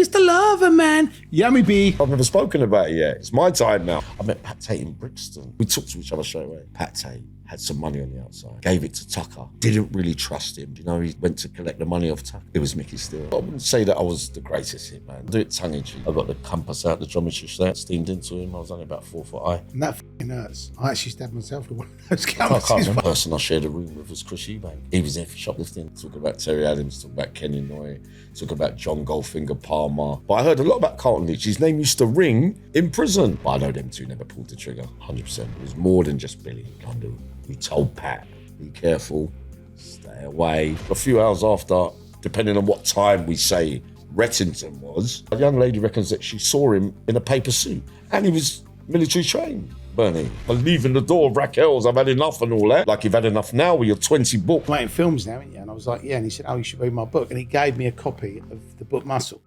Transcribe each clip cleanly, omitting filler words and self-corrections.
Mr. Lover Man, Yammy B. I've never spoken about it yet. It's my time now. I met Pat Tate in Brixton. We talked to each other straight away. Pat Tate had some money on the outside. Gave it to Tucker. Didn't really trust him. You know, he went to collect the money off Tucker. It was Mickey Steele. I wouldn't say that I was the greatest hit man. Do it tongue-in-cheek. I got the compass out, the geometry set, steamed into him. I was only about 4 foot high. And that f***ing hurts. I actually stabbed myself with one of those I compasses. can't remember. The person I shared a room with was Chris Eubank. He was there for shoplifting. Talking about Terry Adams, talking about Kenny Noy, talking about John Goldfinger Palmer. But I heard a lot about Carlton Leach. His name used to ring in prison. But I know them two never pulled the trigger, 100%. It was more than just Billy. I knew. We told Pat, be careful, stay away. A few hours after, depending on what time we say Rettington was, a young lady reckons that she saw him in a paper suit. And he was military trained. Bernie, I'm leaving the door of Raquel's, I've had enough and all that. Like, you've had enough now with your 20 book. Playing films now, ain't you? And I was like, yeah. And he said, oh, you should read my book. And he gave me a copy of the book Muscle.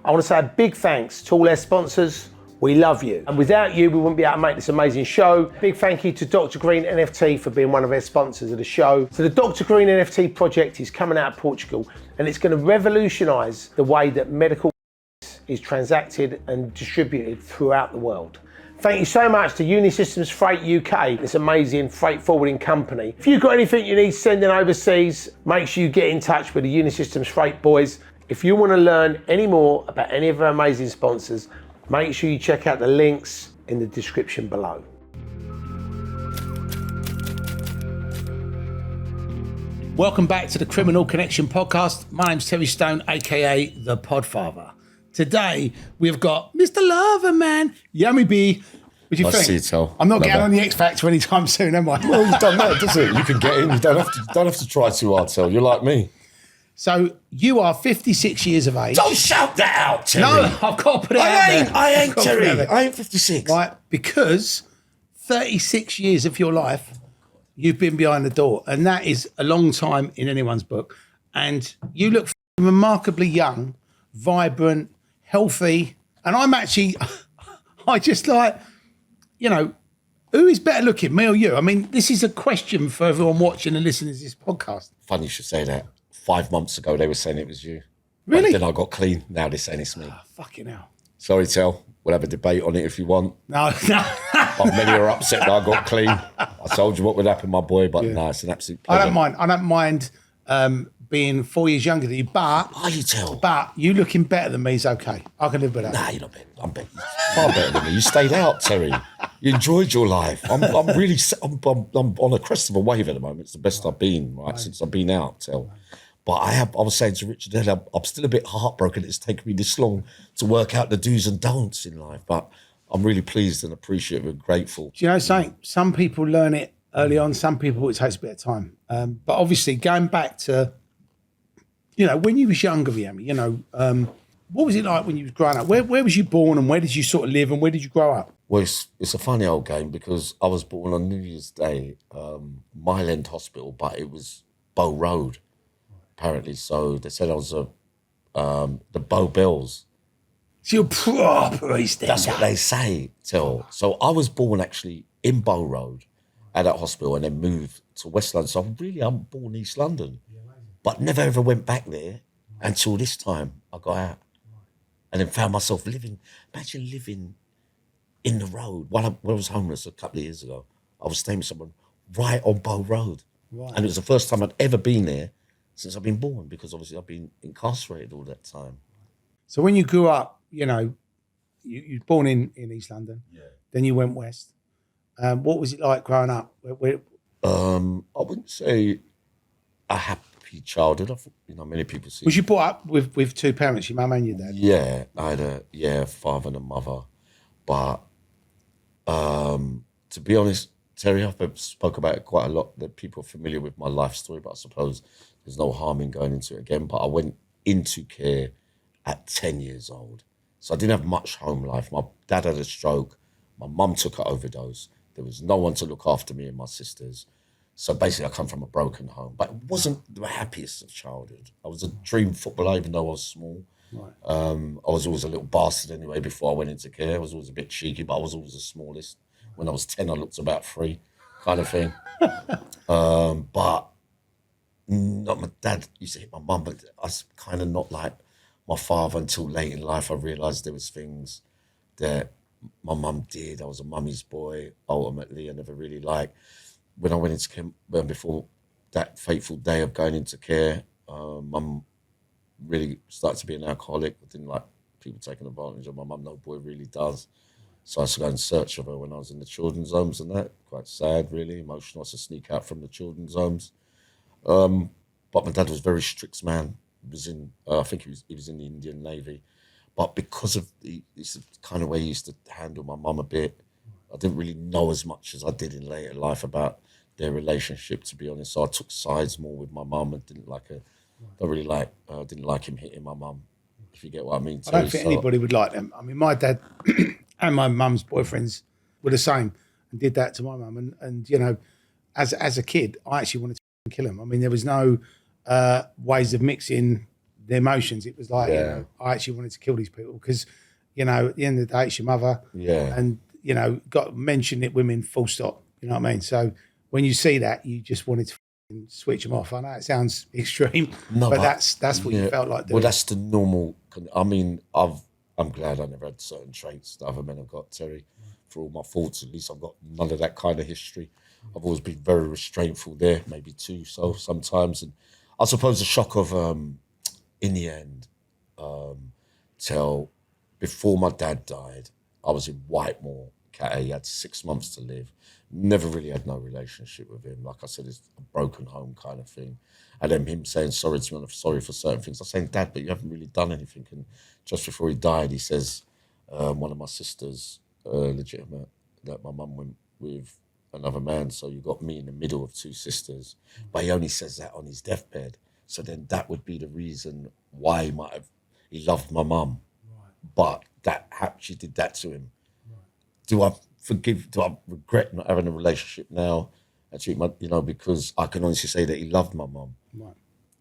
I want to say a big thanks to all our sponsors. We love you. And without you, we wouldn't be able to make this amazing show. Big thank you to Dr. Green NFT for being one of our sponsors of the show. So the Dr. Green NFT project is coming out of Portugal, and it's going to revolutionise the way that medical is transacted and distributed throughout the world. Thank you so much to Unisystems Freight UK, this amazing freight forwarding company. If you've got anything you need sending overseas, make sure you get in touch with the Unisystems Freight boys. If you want to learn any more about any of our amazing sponsors, make sure you check out the links in the description below. Welcome back to the Criminal Connection podcast. My name's Terry Stone, aka the Podfather. Today we've got Mr. Lover Man, Yammy B. What do you think? See it, Tel. I'm not getting on the X Factor anytime soon, am I? Well, you've done that, doesn't it? You can get in. You don't have to try too hard, Tel. You're like me. So you are 56 years of age. Don't shout that out, Terry. No, I've got to put it out there. I ain't, Terry. I ain't 56. Right, because 36 years of your life, you've been behind the door. And that is a long time in anyone's book. And you look remarkably young, vibrant, healthy. And I'm actually, I just like, you know, who is better looking, me or you? I mean, this is a question for everyone watching and listening to this podcast. Funny you should say that. 5 months ago, they were saying it was you. Really? But then I got clean. Now they're saying it's me. Oh, fucking hell. Sorry, Tel. We'll have a debate on it if you want. No. But many are upset that I got clean. I told you what would happen, my boy, but no, it's an absolute pleasure. I don't mind being 4 years younger than you, but... Are you, Tel? But you looking better than me is okay. I can live with that. Nah, you're not better. I'm better. Far better than me. You stayed out, Terry. You enjoyed your life. I'm on a crest of a wave at the moment. It's the best I've been, right, since I've been out, Tel. But I was saying to Richard earlier, I'm still a bit heartbroken it's taken me this long to work out the do's and don'ts in life. But I'm really pleased and appreciative and grateful. Do you know something? Some people learn it early on. Some people, it takes a bit of time. But obviously, going back to, you know, when you was younger, Yammy, you know, what was it like when you was growing up? Where was you born and where did you sort of live and where did you grow up? Well, it's a funny old game because I was born on New Year's Day, Mile End Hospital, but it was Bow Road. Apparently, so they said I was the Bow Bells. So you're proper East End. That's what they say, Till. So I was born actually in Bow Road at that hospital and then moved to West London. So I'm born East London, but never ever went back there until this time I got out and then found myself living. Imagine living in the road. When I was homeless a couple of years ago, I was staying with someone right on Bow Road. Right. And it was the first time I'd ever been there since I've been born, because obviously I've been incarcerated all that time. So when you grew up, you know, you were born in East London, then you went west. What was it like growing up? I wouldn't say a happy childhood. I think, you know, many people see. Was you brought up with two parents, your mum and your dad? Yeah, I had a father and a mother. But to be honest, Terry, I've spoke about it quite a lot, that people are familiar with my life story, but I suppose there's no harm in going into it again. But I went into care at 10 years old. So I didn't have much home life. My dad had a stroke. My mum took an overdose. There was no one to look after me and my sisters. So basically I come from a broken home. But it wasn't the happiest of childhood. I was a dream footballer, even though I was small. Right. I was always a little bastard anyway before I went into care. I was always a bit cheeky, but I was always the smallest. When I was 10, I looked about 3, kind of thing. But Not my dad used to hit my mum, but I was kind of not like my father until late in life. I realised there was things that my mum did. I was a mummy's boy. Ultimately, I never really liked. When I went into care, before that fateful day of going into care, mum really started to be an alcoholic. I didn't like people taking advantage of my mum. No boy really does. So I used to go in search of her when I was in the children's homes and that. Quite sad, really, emotional. I used to sneak out from the children's homes. But my dad was a very strict man. He was in, I think he was in the Indian Navy. But because of the kind of way he used to handle my mum a bit, I didn't really know as much as I did in later life about their relationship, to be honest. So I took sides more with my mum and didn't like him hitting my mum, if you get what I mean. I don't think anybody would like them. I mean, my dad and my mum's boyfriends were the same and did that to my mum. And you know, as a kid, I actually wanted to kill him. I mean, there was no ways of mixing the emotions. It was like, you know, I actually wanted to kill these people because, you know, at the end of the day, it's your mother. Yeah. And, you know, got mentioned it women full stop. You know what I mean? So when you see that, you just wanted to switch them off. I know it sounds extreme, but that's what you felt like doing. Well, that's the normal. I mean, I'm glad I never had certain traits that other men have got, Terry. For all my faults, at least I've got none of that kind of history. I've always been very restraintful there, maybe too so sometimes. And I suppose the shock of, in the end, till before my dad died, I was in Whitemore, Cat. He had 6 months to live. Never really had no relationship with him. Like I said, it's a broken home kind of thing. And then him saying sorry to me, I'm sorry for certain things. I was saying, Dad, but you haven't really done anything. And just before he died, he says, one of my sisters, legitimate, that my mum went with another man, so you got me in the middle of two sisters. But he only says that on his deathbed. So then that would be the reason why he loved my mum. Right. But that she did that to him. Right. Do I regret not having a relationship now? Actually, you know, because I can honestly say that he loved my mum. Right.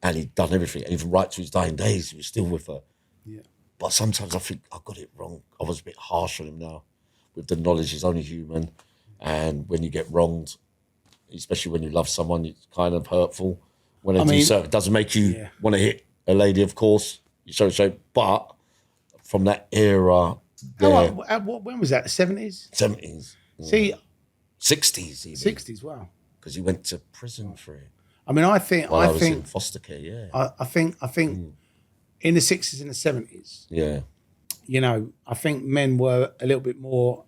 And he'd done everything, even right to his dying days, he was still with her. Yeah. But sometimes I think I got it wrong. I was a bit harsh on him now, with the knowledge he's only human. And when you get wronged, especially when you love someone, it's kind of hurtful. When they do so, it doesn't make you want to hit a lady, of course. You show, but from that era, when was that? The 70s? 70s. See, 60s even. 60s, wow. Because he went to prison for it. I mean, I think in foster care, yeah. I think in the 60s and the 70s, you know, I think men were a little bit more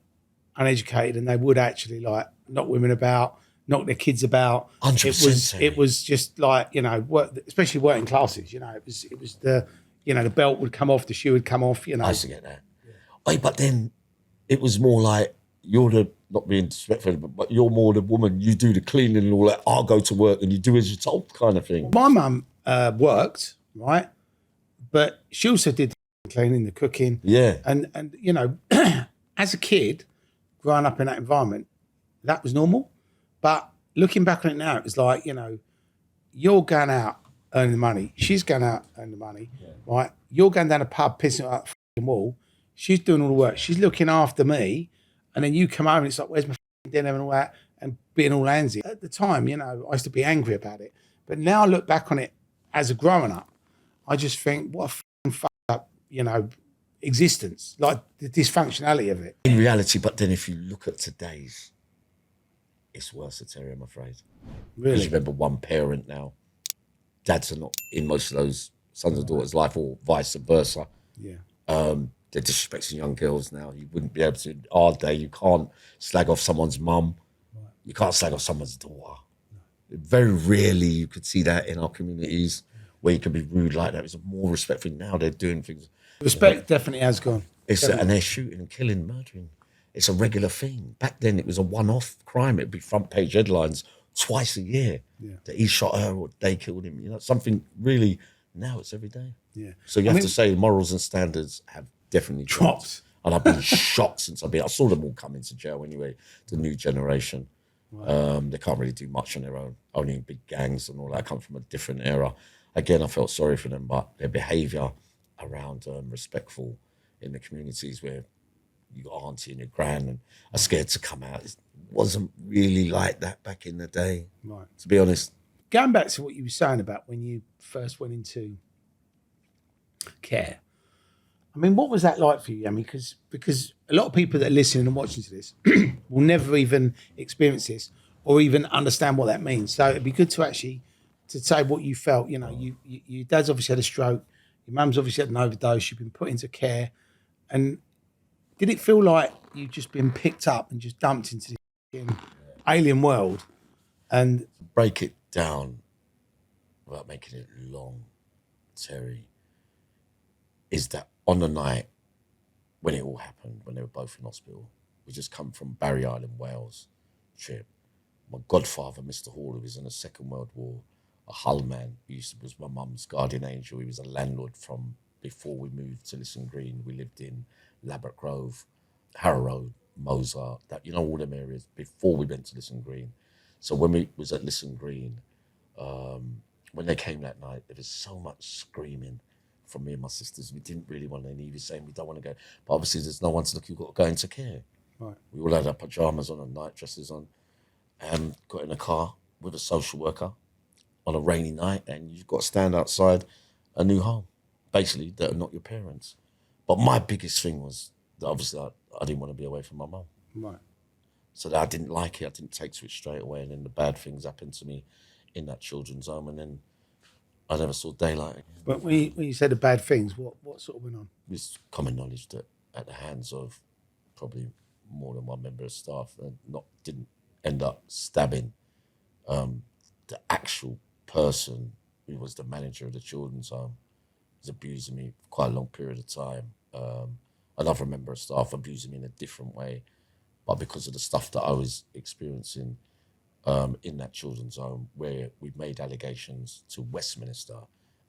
uneducated and they would actually like knock women about, knock their kids about. 100%. It was just like, you know, especially working classes, you know, it was the, you know, the belt would come off, the shoe would come off, you know. I used to get that. Wait, but then it was more like, you're the, not being disrespectful, but you're more the woman, you do the cleaning and all that, I'll go to work and you do as you're told kind of thing. My mum worked, right? But she also did the cleaning, the cooking. Yeah. And you know, as a kid, growing up in that environment, that was normal. But looking back on it now, it was like, you know, you're going out earning the money. She's going out earning the money, right? You're going down a pub, pissing out the fucking wall. She's doing all the work. She's looking after me. And then you come home and it's like, where's my dinner and all that? And being all handsy. At the time, you know, I used to be angry about it. But now I look back on it as a growing up, I just think, what a fucked up, you know, existence. Like the dysfunctionality of it. In reality, but then if you look at today's, it's worse, Terry, I'm afraid. Really? Because you remember one parent now. Dads are not in most of those sons and daughters' life, or vice versa. Yeah. They're disrespecting young girls now. You wouldn't be able to, in our day, you can't slag off someone's mum. Right. You can't slag off someone's daughter. No. Very rarely you could see that in our communities where you can be rude like that. It's more respectful. Now they're doing things. Respect definitely has gone. And they're shooting and killing, murdering. It's a regular thing. Back then it was a one-off crime. It'd be front page headlines twice a year that he shot her or they killed him. You know, something really, now it's every day. Yeah. So you have to say morals and standards have definitely dropped. And I've been shocked since I saw them all come into jail anyway, the new generation. Wow. They can't really do much on their own, only in big gangs and all that, come from a different era. Again, I felt sorry for them, but their behaviour around respectful in the communities where you got auntie and your gran and are scared to come out, it wasn't really like that back in the day, to be honest. going back to what you were saying about when you first went into care, I mean, what was that like for you, Yammy? Because a lot of people that are listening and watching to this will never even experience this or even understand what that means. So it'd be good to actually to say what you felt. You know, your dad's obviously had a stroke, your mum's obviously had an overdose, you've been put into care, and did it feel like you've just been picked up and just dumped into this alien world? And Break it down without making it long, Terry, is that on the night when it all happened, when they were both in hospital, we just come from Barry Island, Wales trip. My godfather, Mr. Hall, who was in the Second World War, a Hull man, was my mum's guardian angel. He was a landlord from before we moved to Lisson Green. We lived in Labatt Grove, Harrow Road, Mozart, that, you know, all them areas before we went to Lisson Green. So when we was at Lisson Green, when they came that night, there was so much screaming from me and my sisters. We didn't really want any. He was saying we don't want to go. But obviously there's no one to look, you've got to go into care. right. We all had our pajamas on and night dresses on, and got in a car with a social worker on a rainy night, and you've got to stand outside a new home, basically, that are not your parents. But my biggest thing was that obviously I didn't want to be away from my mum. Right. So that I didn't like it. I didn't take to it straight away, and then the bad things happened to me in that children's home, and then I never saw daylight again. But when you said the bad things, what sort of went on? It's common knowledge that at the hands of probably more than one member of staff, didn't end up stabbing the actual person who was the manager of the children's home. Was abusing me for quite a long period of time. Another member of staff abusing me in a different way, but because of the stuff that I was experiencing in that children's home, where we made allegations to Westminster,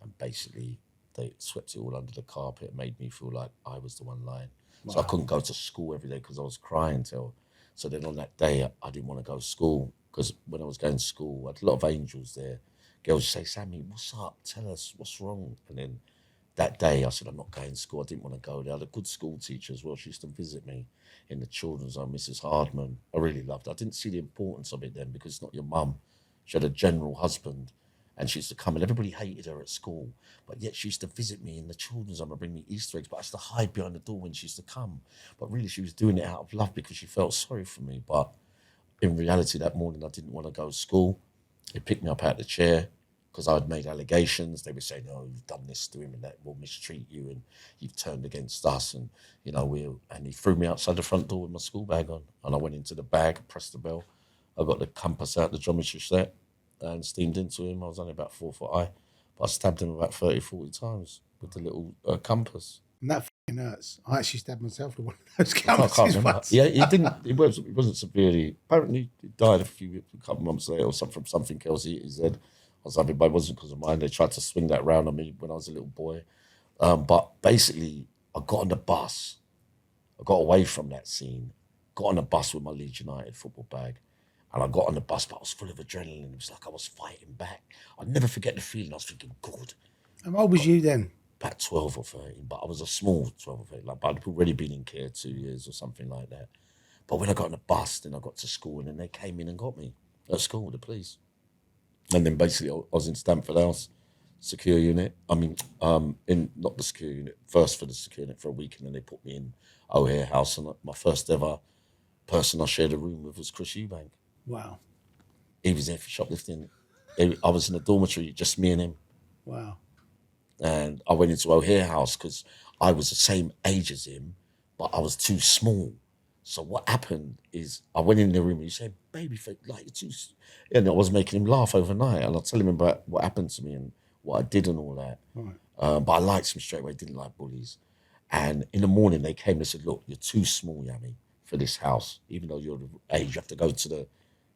and basically they swept it all under the carpet and made me feel like I was the one lying. Wow. So I couldn't go to school every day because I was crying till. So then on that day, I didn't want to go to school, because when I was going to school, I had a lot of angels there. Girls say, Sammy, what's up? Tell us, what's wrong? And then that day I said, I'm not going to school. I didn't want to go there. I had a good school teacher as well. She used to visit me in the children's home, Mrs. Hardman. I really loved it. I didn't see the importance of it then, because it's not your mum. She had a general husband, and she used to come, and everybody hated her at school. But yet she used to visit me in the children's home and bring me Easter eggs. But I used to hide behind the door when she used to come. But really, she was doing it out of love because she felt sorry for me. But in reality, that morning, I didn't want to go to school. They picked me up out of the chair because I had made allegations. They were saying, oh, you've done this to him and that will mistreat you, and you've turned against us. And, you know, and he threw me outside the front door with my school bag on. And I went into the bag, pressed the bell. I got the compass out, the geometry set, and steamed into him. I was only about 4 foot high, but I stabbed him about 30, 40 times with the little compass. And that fucking hurts. I actually stabbed myself with one of those compasses I can't remember. once. Yeah, he didn't. It wasn't severely. Apparently, he died a couple of months later, or something from something else. He said, I was having, but it wasn't because of mine. They tried to swing that round on me when I was a little boy. But basically, I got on the bus. I got away from that scene. Got on the bus with my Leeds United football bag. And I got on the bus, but I was full of adrenaline. It was like I was fighting back. I'll never forget the feeling. I was thinking, God. How old was you then? About 12 or 13, but I was a small 12 or 13. Like, but I'd already been in care 2 years or something like that. But when I got on the bus, then I got to school, and then they came in and got me at school, the police. And then basically I was in Stamford House, secure unit. I mean, in not the secure unit, first for the secure unit for a week, and then they put me in O'Hare House. And my first ever person I shared a room with was Chris Eubank. Wow. He was there for shoplifting. I was in a dormitory, just me and him. Wow. And I went into O'Hare House because I was the same age as him, but I was too small. So what happened is I went in the room and he said, baby, like you're too... And I was making him laugh overnight. And I'll tell him about what happened to me and what I did and all that. Right. But I liked him straight away, didn't like bullies. And in the morning they came and said, look, you're too small, Yammy, for this house. Even though you're the age, you have to go to the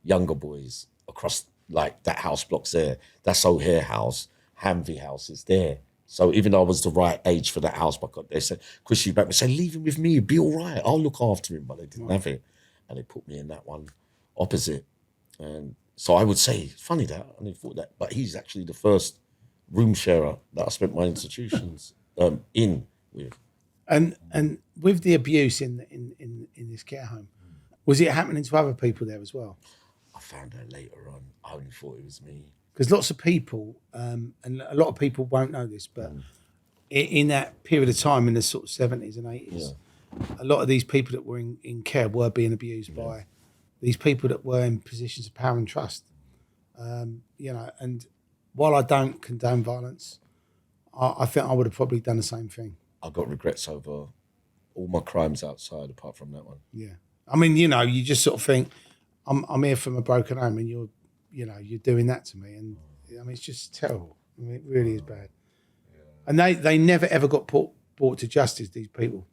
younger boys across, like that house block's there. That's O'Hare House. Hamvey House is there. So even though I was the right age for that house, but they said, Chris, you back me, said, leave him with me, he'll be all right. I'll look after him. But they didn't have it. And they put me in that one opposite. And so I would say, it's funny that, I never thought that, but he's actually the first room sharer that I spent my institutions in with. And with the abuse in this care home, was it happening to other people there as well? I found out later on. I only thought it was me. Because lots of people, and a lot of people won't know this, but in that period of time in the sort of 70s and 80s, a lot of these people that were in care were being abused by these people that were in positions of power and trust. And while I don't condone violence, I think I would have probably done the same thing. I got regrets over all my crimes outside, apart from that one. Yeah. I mean, you just sort of think, I'm here from a broken home and you're doing that to me. And I mean, it's just terrible. I mean, it really is bad. And they never ever got brought to justice, these people.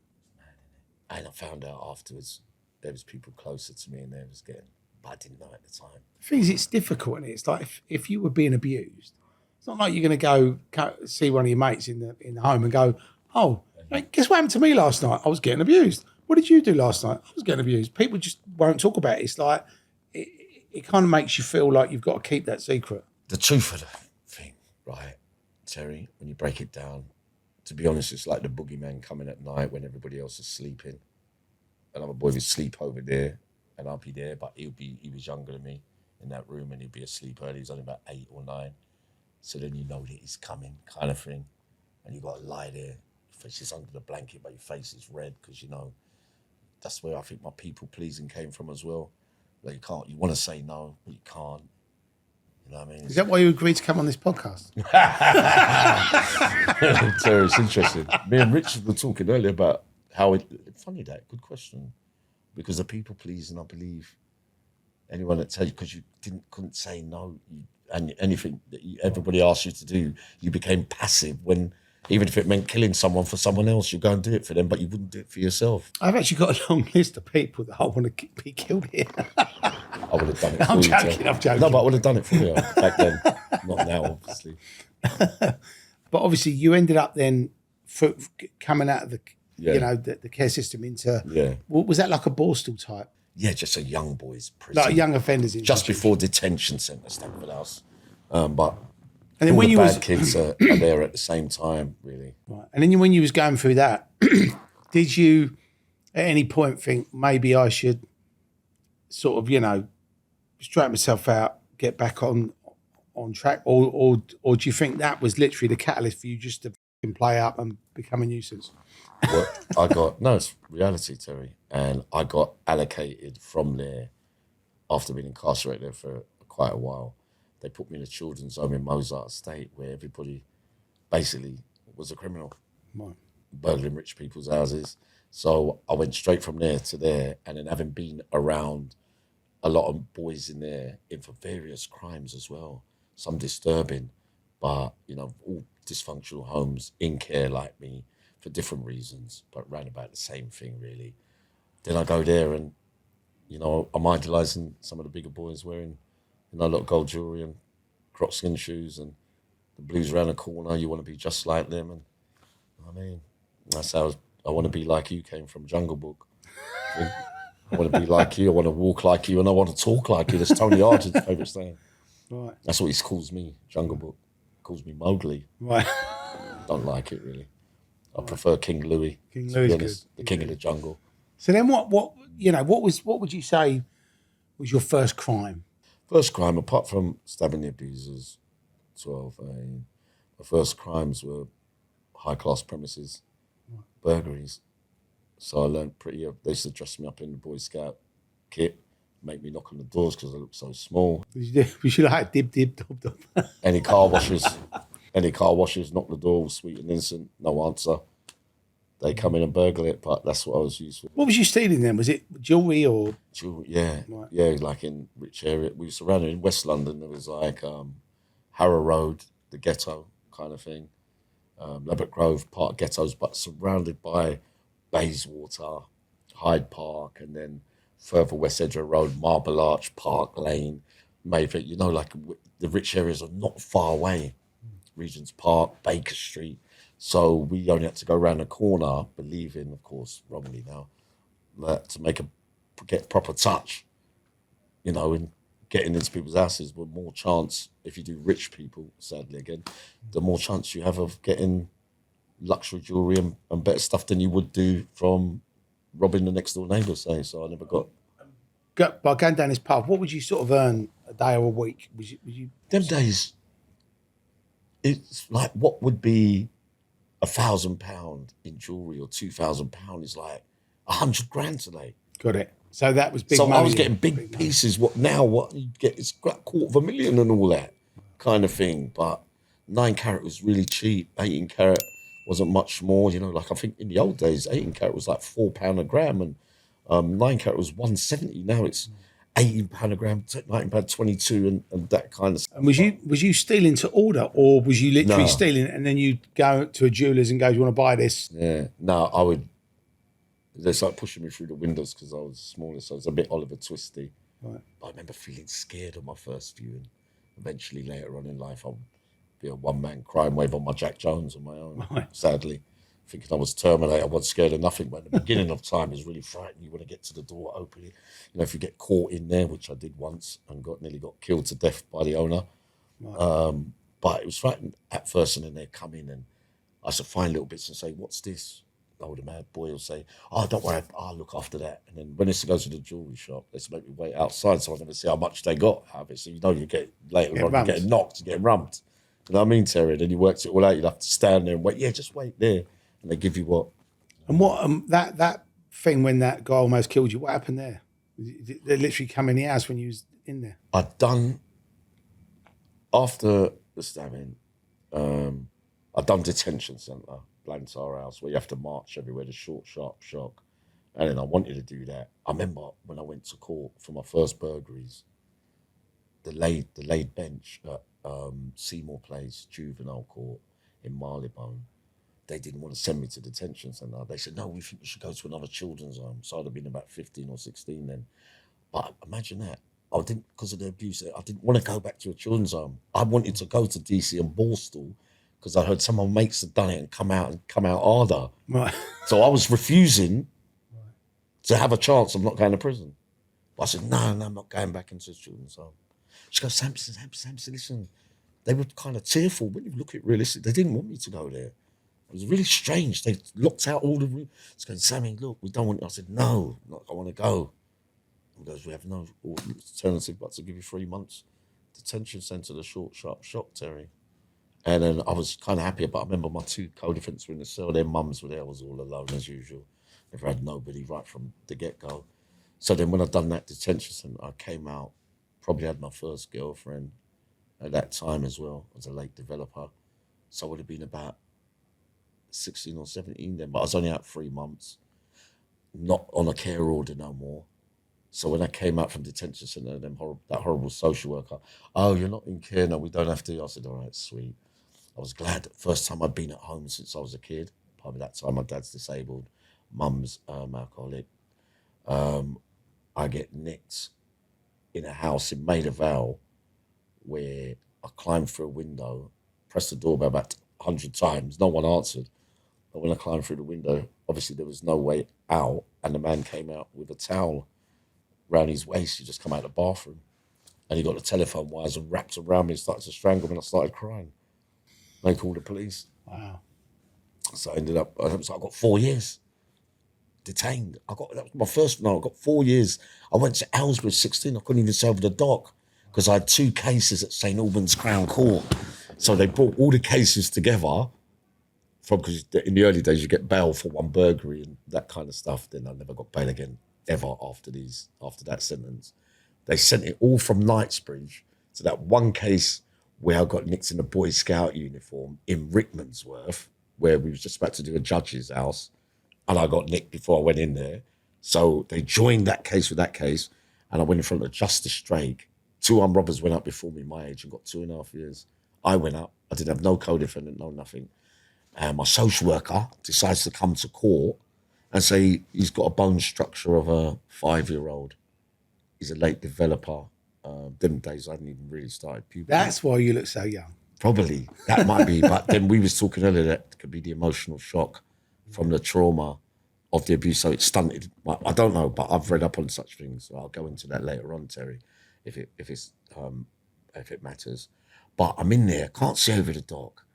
And I found out afterwards there was people closer to me and they was getting, but I didn't know at the time. The thing is, it's difficult, and it's like if you were being abused, it's not like you're going to go see one of your mates in the home and go, oh, mate, guess what happened to me last night? I was getting abused. What did you do last night? I was getting abused. People just won't talk about it. It's like, it kind of makes you feel like you've got to keep that secret. The truth of the thing, right, Terry, when you break it down, to be honest, it's like the boogeyman coming at night when everybody else is sleeping. Another boy would sleep over there and I'll be there, but he was younger than me in that room and he'd be asleep early. He was only about 8 or 9. So then you know that he's coming, kind of thing. And you got to lie there, your face is under the blanket, but your face is red because, that's where I think my people pleasing came from as well. Like you want to say no, but you can't. You know what I mean? Is that why you agreed to come on this podcast? Terry, it's interesting. Me and Richard were talking earlier about how funny that, good question. Because the people pleasing, I believe, anyone that tells you, because you couldn't say no, and anything that everybody asked you to do, you became passive when, even if it meant killing someone for someone else, you go and do it for them, but you wouldn't do it for yourself. I've actually got a long list of people that I want to be killed here. I would have done it for I'm you. joking. No, but I would have done it for you back then. Not now, obviously. But obviously you ended up then coming out of the care system into, was that like a Borstal type? Yeah, just a young boys prison. Like young offenders in just before detention centre, Stamford House. But and then all when the you bad kids are there at the same time, really. Right. And then when you was going through that, did you at any point think maybe I should sort of, straighten myself out, get back on track, or do you think that was literally the catalyst for you just to play up and become a nuisance? Well, it's reality, Terry. And I got allocated from there after being incarcerated there for quite a while. They put me in a children's home in Mozart Estate where everybody basically was a criminal, burgling rich people's houses. So I went straight from there to there, and then having been around a lot of boys in there for various crimes as well, some disturbing, but, all dysfunctional homes in care like me for different reasons, but round about the same thing, really. Then I go there and, I'm idolising some of the bigger boys wearing, a lot of gold jewellery and croc skin shoes and the blues around the corner. You want to be just like them. And that's how I want to be like you came from Jungle Book. I want to be like you. I want to walk like you, and I want to talk like you. That's Tony Argent's favourite saying. Right. That's what he calls me, Jungle Book. He calls me Mowgli. Right. Don't like it, really. I prefer King Louis. King Louis is the king of the jungle. So then what would you say was your first crime? First crime, apart from stabbing the abusers, 12, my first crimes were high-class premises, burglaries. So I learned they used to dress me up in the Boy Scout kit, make me knock on the doors because I looked so small. We should have had dib, dob, dob. Any car washers, knock the door, sweet and innocent, no answer. They come in and burgle it, but that's what I was used for. What was you stealing then? Was it jewellery or? Jewelry, yeah. Right. Yeah, like in rich area. We were surrounded in West London. There was like Harrow Road, the ghetto kind of thing. Lebbek Grove, part of ghettos, but surrounded by Bayswater, Hyde Park, and then further West Edgware Road, Marble Arch, Park Lane, Mayfair. Like the rich areas are not far away. Regent's Park, Baker Street. So we only had to go around the corner, believing, of course, wrongly now, that to get proper touch, and getting into people's houses with more chance, if you do rich people, sadly again, the more chance you have of getting luxury jewellery and better stuff than you would do from robbing the next door neighbour, say. So I never got... By going down this path, what would you sort of earn a day or a week? Was you Them days, it's like what would be £1,000 in jewellery or £2,000 is like 100 grand today. got it? So that was big So money. I was then. getting big pieces. What you get is like $250,000 and all that kind of thing. But 9 carat was really cheap. 18 carat wasn't much more. Like I think in the old days, 18 carat was like £4 a gram, and 9 carat was 170. Now it's £18 a gram, £19.22, and that kind of stuff. And was you stealing to order, or was you literally No. stealing and then you'd go to a jeweller's and go, "Do you want to buy this?" Yeah, no, I would. They started pushing me through the windows because I was smaller, so I was a bit Oliver Twisty. Right. But I remember feeling scared on my first view, and eventually later on in life, I'll be a one-man crime wave on my Jack Jones on my own. Right. Sadly, thinking I was Terminator, I wasn't scared of nothing. But at the beginning of time is really frightening. You want to get to the door, open it. If you get caught in there, which I did once, and nearly got killed to death by the owner. Right. But it was frightening at first, and then they'd come in, and I used to find little bits and say, "What's this?" Older mad boy will say, "Oh, don't worry, I'll look after that." And then when I used to go to the jewellery shop, they used to make me wait outside so I never see how much they got out of it. So you get later on, you're getting knocked, you're getting rumped. You know what I mean, Terry? And then you worked it all out, you'd have to stand there and wait. Yeah, just wait there. And they give you what? And what that thing when that guy almost killed you? What happened there? Did they literally come in the house when you was in there? I'd done, after the stabbing, I'd done detention centre, Blantyre House, where you have to march everywhere, the short, sharp shock. And then I wanted to do that. I remember when I went to court for my first burglaries, the laid bench at Seymour Place Juvenile Court in Marylebone, they didn't want to send me to detention centre. They said, "No, we think you should go to another children's home." So I'd have been about 15 or 16 then. But imagine that. I didn't, because of the abuse, I didn't want to go back to a children's home. I wanted to go to DC and Borstal because I heard some of my mates had done it and come out harder. Right. So I was refusing to have a chance of not going to prison. But I said, no, I'm not going back into the children's home. She goes, Samson, listen. They were kind of tearful. When you look at it realistic, they didn't want me to go there. It was really strange. They locked out all the rooms. It's going, "Sammy, look, we don't want you." I said, "No, I want to go." He goes, "We have no alternative but to give you 3 months detention centre, the short, sharp shock, Terry." And then I was kind of happy, but I remember my 2 co-defendants were in the cell. Their mums were there. I was all alone as usual. Never had nobody right from the get-go. So then when I'd done that detention centre, I came out, probably had my first girlfriend at that time as well, as a late developer. So I would have been about 16 or 17 then, but I was only out 3 months, not on a care order no more. So when I came out from detention centre, that horrible social worker, "Oh, you're not in care, no, we don't have to." I said, "All right, sweet." I was glad. First time I'd been at home since I was a kid. Probably that time my dad's disabled, mum's alcoholic. I get nicked in a house in Maida Vale where I climbed through a window, pressed the doorbell about 100 times, no one answered. But when I climbed through the window, obviously there was no way out, and the man came out with a towel around his waist. He just come out of the bathroom, and he got the telephone wires and wrapped around me and started to strangle me, and I started crying. They called the police. Wow. So I ended up, I got 4 years detained. That was my first, I got 4 years. I went to Ellsbury 16, I couldn't even sell the dock because I had 2 cases at St Albans Crown Court. So they brought all the cases together because in the early days you get bail for 1 burglary and that kind of stuff. Then I never got bail again ever after that sentence. They sent it all from Knightsbridge to that 1 case where I got nicked in a Boy Scout uniform in Rickmansworth, where we was just about to do a judge's house, and I got nicked before I went in there. So they joined that case with that case, and I went in front of Justice Strake. 2 armed robbers went up before me, my age, and got 2.5 years. I went up. I didn't have no co-defendant, no nothing. And my social worker decides to come to court and say he's got a bone structure of a 5-year-old. He's a late developer. Them days I hadn't even really started puberty. That's why you look so young. Probably, that might be. But then we was talking earlier that could be the emotional shock from the trauma of the abuse. So it stunted. I don't know, but I've read up on such things. So I'll go into that later on, Terry, if it matters. But I'm in there, can't see over the dock.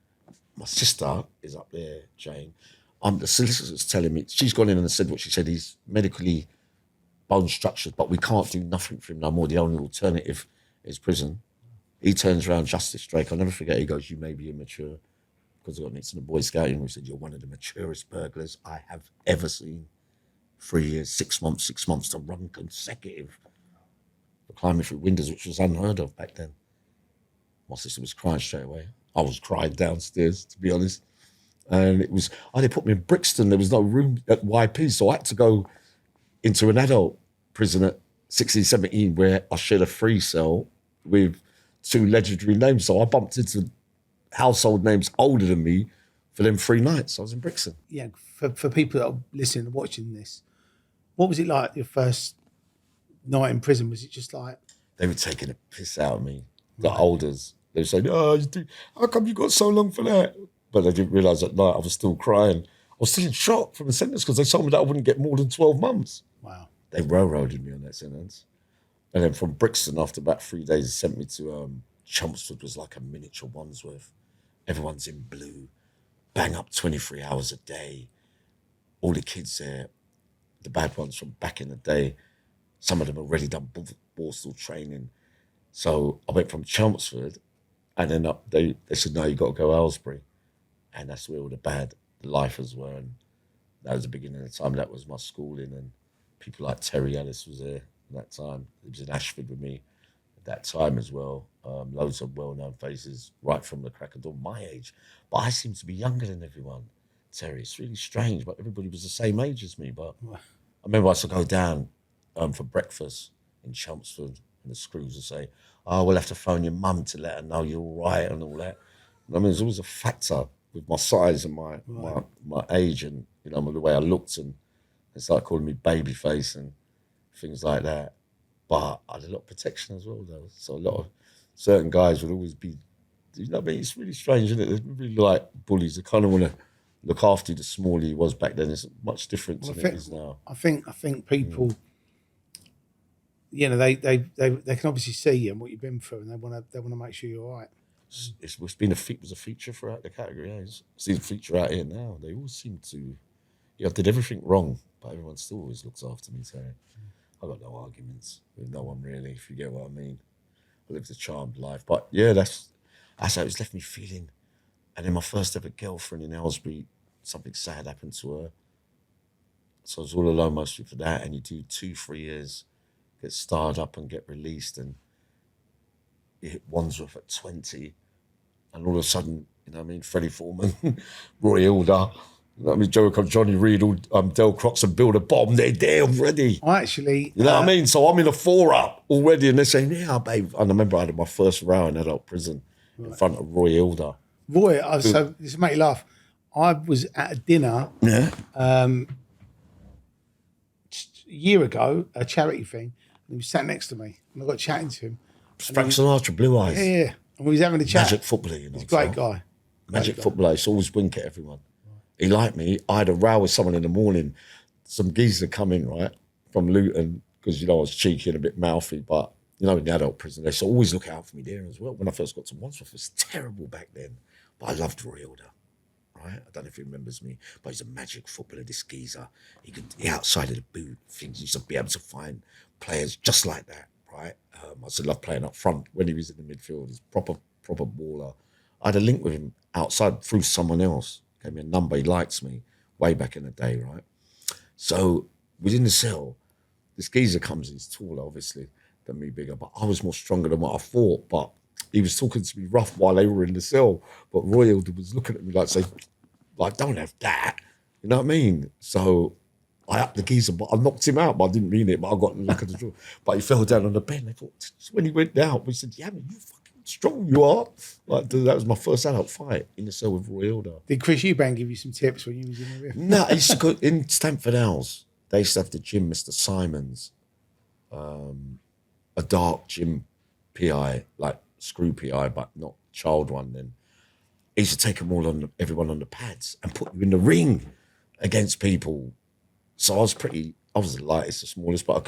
My sister is up there, Jane. The solicitor's telling me, she's gone in and said what she said, he's medically bone structured, but we can't do nothing for him no more. The only alternative his prison. He turns around, Justice Drake, I'll never forget, he goes, you may be immature, because I got next to the Boy Scouting, we said, you're one of the maturest burglars I have ever seen. 3 years, 6 months to run consecutive. For climbing through windows, which was unheard of back then. My sister was crying straight away. I was crying downstairs, to be honest. And it was, they put me in Brixton. There was no room at YP, so I had to go into an adult prison at 16, 17, where I shared a free cell with 2 legendary names. So I bumped into household names older than me for them 3 nights. I was in Brixton. Yeah, for people that are listening and watching this, what was it like your first night in prison? Was it just like... They were taking a piss out of me, the olders. They were saying, how come you got so long for that? But they didn't realise at night I was still crying. I was still in shock from the sentence because they told me that I wouldn't get more than 12 months. Wow. They railroaded me on that sentence. And then from Brixton, after about 3 days, they sent me to Chelmsford, was like a miniature Wandsworth. Everyone's in blue, bang up 23 hours a day. All the kids there, the bad ones from back in the day, some of them already done Borstal training. So I went from Chelmsford, and then they said, no, you got to go Aylesbury. And that's where all the bad lifers were. And that was the beginning of the time. That was my schooling. And people like Terry Ellis was there at that time. He was in Ashford with me at that time as well. Loads of well-known faces right from the crack of dawn, my age. But I seem to be younger than everyone. Terry, it's really strange, but everybody was the same age as me. But I remember I used to go down for breakfast in Chelmsford, and the screws would say, we'll have to phone your mum to let her know you're all right and all that. And I mean, there's always a factor with my size and my age and, the way I looked, and they started calling me babyface and things like that. But I had a lot of protection as well, though. So a lot of certain guys would always be, I mean, it's really strange, isn't it? They're really like bullies. They kind of want to look after you the smaller he was back then. It's much different than it is now. I think people, they can obviously see you and what you've been through, and they want to make sure you're all right. It's been was a feature throughout the category. Yeah. It's a feature out here now. They all seem to, I did everything wrong, but everyone still always looks after me. So I got no arguments with no one really, if you get what I mean. I lived a charmed life, but yeah, that's how it's left me feeling. And then my first ever girlfriend in Aylesbury, something sad happened to her. So I was all alone mostly for that. And you do 2-3 years, get starred up and get released, and you hit Wandsworth at 20. And all of a sudden, Freddie Foreman, Roy Hilda, Jericho, Johnny Reed, Del Crocs and Build a Bomb, they're there already. I actually... You know what I mean? So I'm in a 4-up already, and they're saying, yeah, babe. And I remember I had my first row in adult prison in front of Roy Hilda. Roy, so this will make you laugh. I was at a dinner a year ago, a charity thing, and he was sat next to me, and I got chatting to him. Frank Sinatra, blue eyes. Yeah. And we was having a chat. Magic footballer, He's a great guy. Magic footballer. He used to always wink at everyone. He liked me. I had a row with someone in the morning. Some geezer come in, right, from Luton, because, I was cheeky and a bit mouthy, but, in the adult prison, they used to always look out for me there as well. When I first got to Wandsworth, it was terrible back then. But I loved Roy Hilda, right? I don't know if he remembers me, but he's a magic footballer, this geezer. He outside of the boot, things, he used to be able to find players just like that, right? I used to love playing up front when he was in the midfield. He's proper baller. I had a link with him outside through someone else. Gave me a number. He likes me way back in the day, right? So within the cell, this geezer comes in. He's taller, obviously, than me, bigger. But I was more stronger than what I thought. But he was talking to me rough while they were in the cell. But Roy Hilda was looking at me like, saying, don't have that. You know what I mean? So I upped the geezer, but I knocked him out. But I didn't mean it. But I got the look at the drawer. But he fell down on the bed. And I thought, when he went down, we said, Yammy, you fucking strong you are. That was my first adult fight in the cell with Roy Hilda. Did Chris Eubank give you some tips when you was in the room? No, I used to go in Stamford Owls. They used to have the gym, Mr. Simons, a dark gym PI, like screw PI, but not child one. Then he used to take everyone on the pads and put you in the ring against people. So I was the lightest, the smallest, but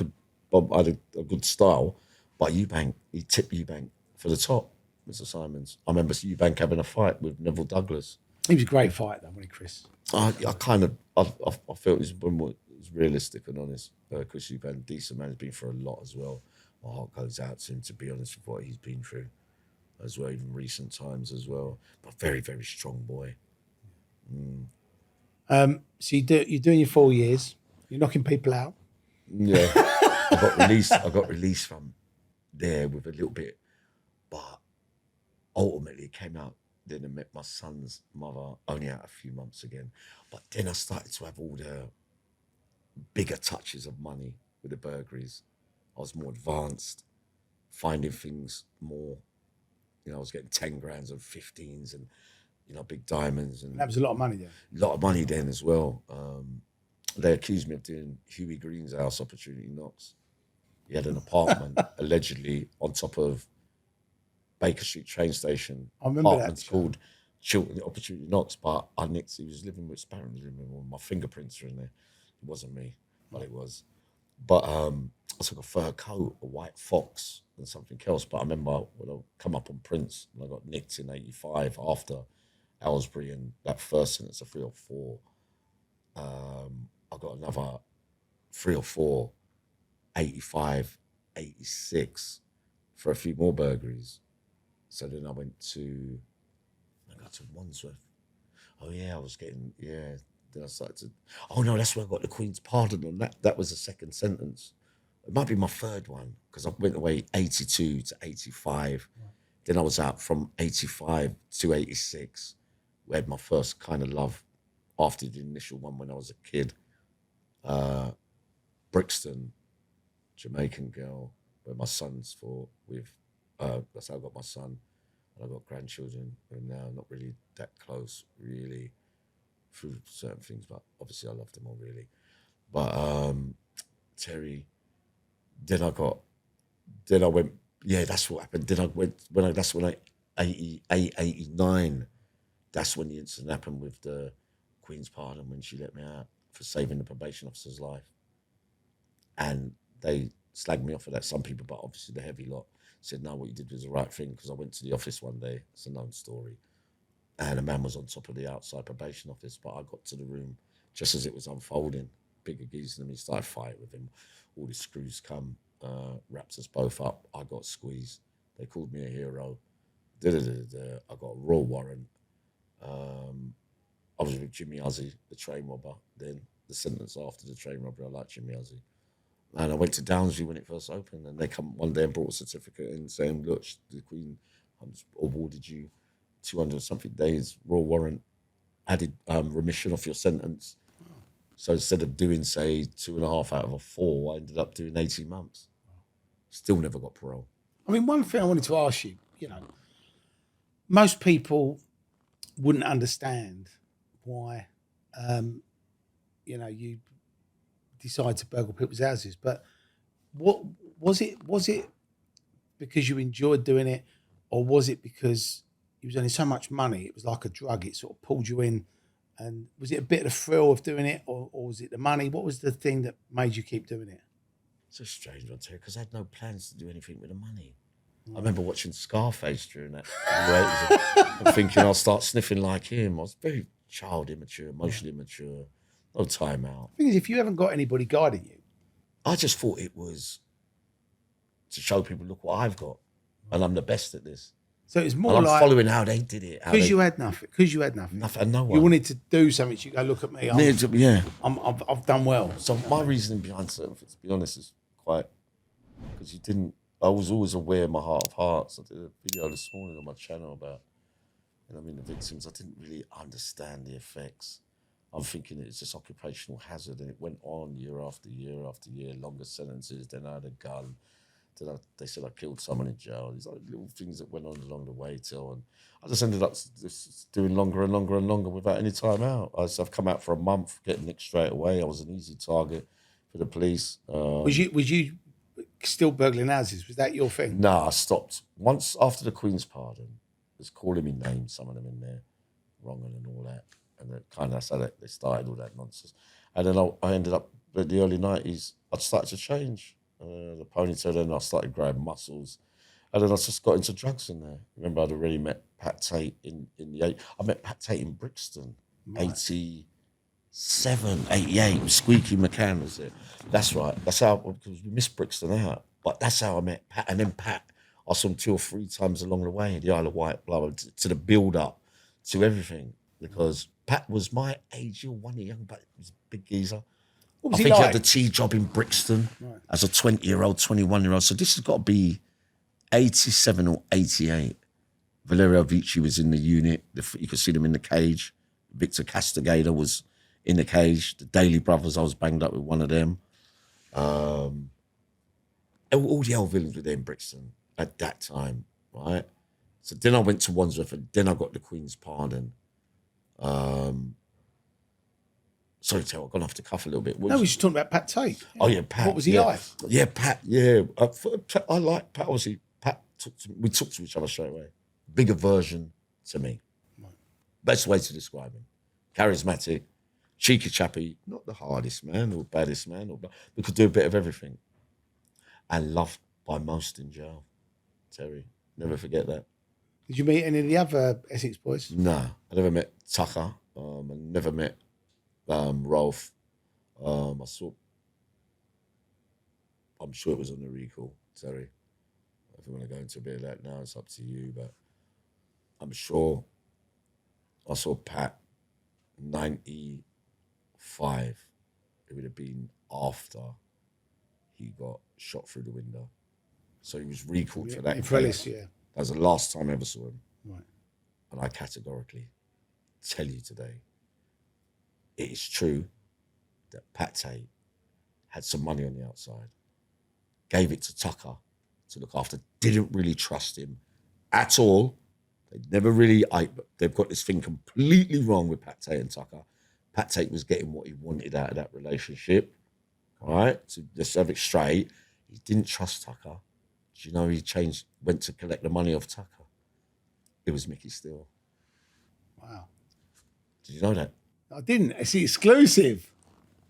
I had a good style. But Eubank, he tipped Eubank for the top, Mr. Simons. I remember Eubank having a fight with Neville Douglas. He was a great fight, though, wasn't he, Chris? I felt he was realistic and honest. Chris Eubank, decent man, has been for a lot as well. my heart goes out to him, to be honest, with what he's been through as well, even recent times as well. But very, very strong boy. So you're doing your 4 years. You're knocking people out. Yeah. I got released from there with a little bit, but ultimately it came out. Then I met my son's mother only out a few months again. But then I started to have all the bigger touches of money with the burglaries. I was more advanced, finding things more. You know, I was getting 10 grands and 15s and, you know, big diamonds. And That was a lot of money then. a lot of money then as well. They accused me of doing Huey Green's house opportunity knocks. He had an apartment allegedly on top of Baker Street train station. I remember Apartment's that. called Chiltern Opportunity Knocks, but I nicked. He was living with, apparently living with one. My fingerprints are in there. It wasn't me, but it was. But I took a fur coat, a white fox, and something else. But I remember when I come up on Prince, and I got nicked in '85 after Aylesbury and that first sentence of 3 or 4. I got another 3 or 4, 85, 86 for a few more burglaries. So then I got to Wandsworth. Oh yeah, I was getting, yeah. Then I started to, oh no, that's where I got the Queen's pardon on. That was the second sentence. It might be my third one, because I went away 82 to 85. Right. Then I was out from 85 to 86. We had my first kind of love after the initial one when I was a kid. Brixton, Jamaican girl, where my son's for with, that's how I got my son, and I got grandchildren, and now not really that close, really, through certain things, but obviously I love them all, really. But Terry, then I went, yeah, that's what happened. Then I went, that's when 88, 89, that's when the incident happened with the Queen's pardon, when she let me out for saving the probation officer's life. And they slagged me off for that, some people, but obviously the heavy lot said, no, what you did was the right thing, because I went to the office one day, it's a known story, and a man was on top of the outside probation office, but I got to the room just as it was unfolding, bigger geezer than me, started fighting with him, all the screws come, wraps us both up, I got squeezed, they called me a hero, I got a raw warrant, I was with Jimmy Huzzy, the train robber, then the sentence after the train robbery, I liked Jimmy Huzzy. And I went to Downsview when it first opened, and they come one day and brought a certificate in saying, look, the Queen awarded you 200 something days, raw warrant, added remission of your sentence. So instead of doing, say, 2.5 out of 4, I ended up doing 18 months. Still never got parole. I mean, one thing I wanted to ask you, most people wouldn't understand why, you decide to burgle people's houses. But what was it? Was it because you enjoyed doing it, or was it because it was only so much money? It was like a drug. It sort of pulled you in. And was it a bit of the thrill of doing it, or was it the money? What was the thing that made you keep doing it? It's a strange one, too, because I had no plans to do anything with the money. I remember watching Scarface during that and thinking I'll start sniffing like him. I was very child immature, emotionally immature, no time out. The thing is, if you haven't got anybody guiding you, I just thought it was to show people, look what I've got, and I'm the best at this. So it's more and I'm like following how they did it. Because you had nothing. Because you had nothing. Nothing, no one. You wanted to do something. You go, look at me. Yeah. I've done well. So my reasoning behind certain things, to be honest, is quite because I was always aware in my heart of hearts. I did a video this morning on my channel about, the victims. I didn't really understand the effects. I'm thinking it's just occupational hazard, and it went on year after year after year, longer sentences. Then I had a gun. Then they said I killed someone in jail. These like little things that went on along the way till, and I just ended up just doing longer and longer and longer without any time out. I've come out for a month, getting nicked straight away. I was an easy target for the police. Was you still burgling houses? Was that your thing? No, I stopped once after the Queen's pardon. Was calling me names, some of them in there, wrong and all that, and that's how they started all that nonsense. And then I ended up in the early 90s. I started to change. The ponytail, then I started growing muscles, and then I just got into drugs in there. Remember, I'd already met Pat Tate I met Pat Tate in Brixton, right. 87, 88, with Squeaky McCann was it. That's right. That's how, because we missed Brixton out. But that's how I met Pat. And then Pat, I saw him 2 or 3 times along the way, the Isle of Wight, blah, blah, to the build-up, to everything. Because Pat was my age, you're one young, but he was a big geezer. What was I he think he like? had the tea job in Brixton as a 20-year-old, 21-year-old. So this has got to be 87 or 88. Valerio Vici was in the unit. You could see them in the cage. Victor Castigator was in the cage. The Daly Brothers, I was banged up with one of them. All the old villains were there in Brixton at that time, right? So then I went to Wandsworth and then I got the Queen's Pardon. Sorry, Terry, I've gone off the cuff a little bit. No, we were just talking about Pat Tate. Oh, yeah, Pat. What was he yeah. like? Yeah, Pat, yeah. I like Pat, obviously. Pat, we talked to each other straight away. Bigger version to me. Right. Best way to describe him. Charismatic, cheeky chappy, not the hardest man or baddest man, we could do a bit of everything. And loved by most in jail. Terry, never forget that. Did you meet any of the other Essex boys? No, I never met Tucker. I never met Rolf. I'm sure it was on the recall, Terry. If you want to go into a bit of that now, it's up to you, but I'm sure I saw Pat 95. It would have been after he got shot through the window. So he was recalled for that. Yeah. That was the last time I ever saw him. Right. And I categorically tell you today, it is true that Pat Tate had some money on the outside, gave it to Tucker to look after, didn't really trust him at all. They never really, they've got this thing completely wrong with Pat Tate and Tucker. Pat Tate was getting what he wanted out of that relationship, all right? To just have it straight, he didn't trust Tucker. Do you know he went to collect the money off Tucker? It was Mickey Steele. Wow. Did you know that? I didn't. It's exclusive.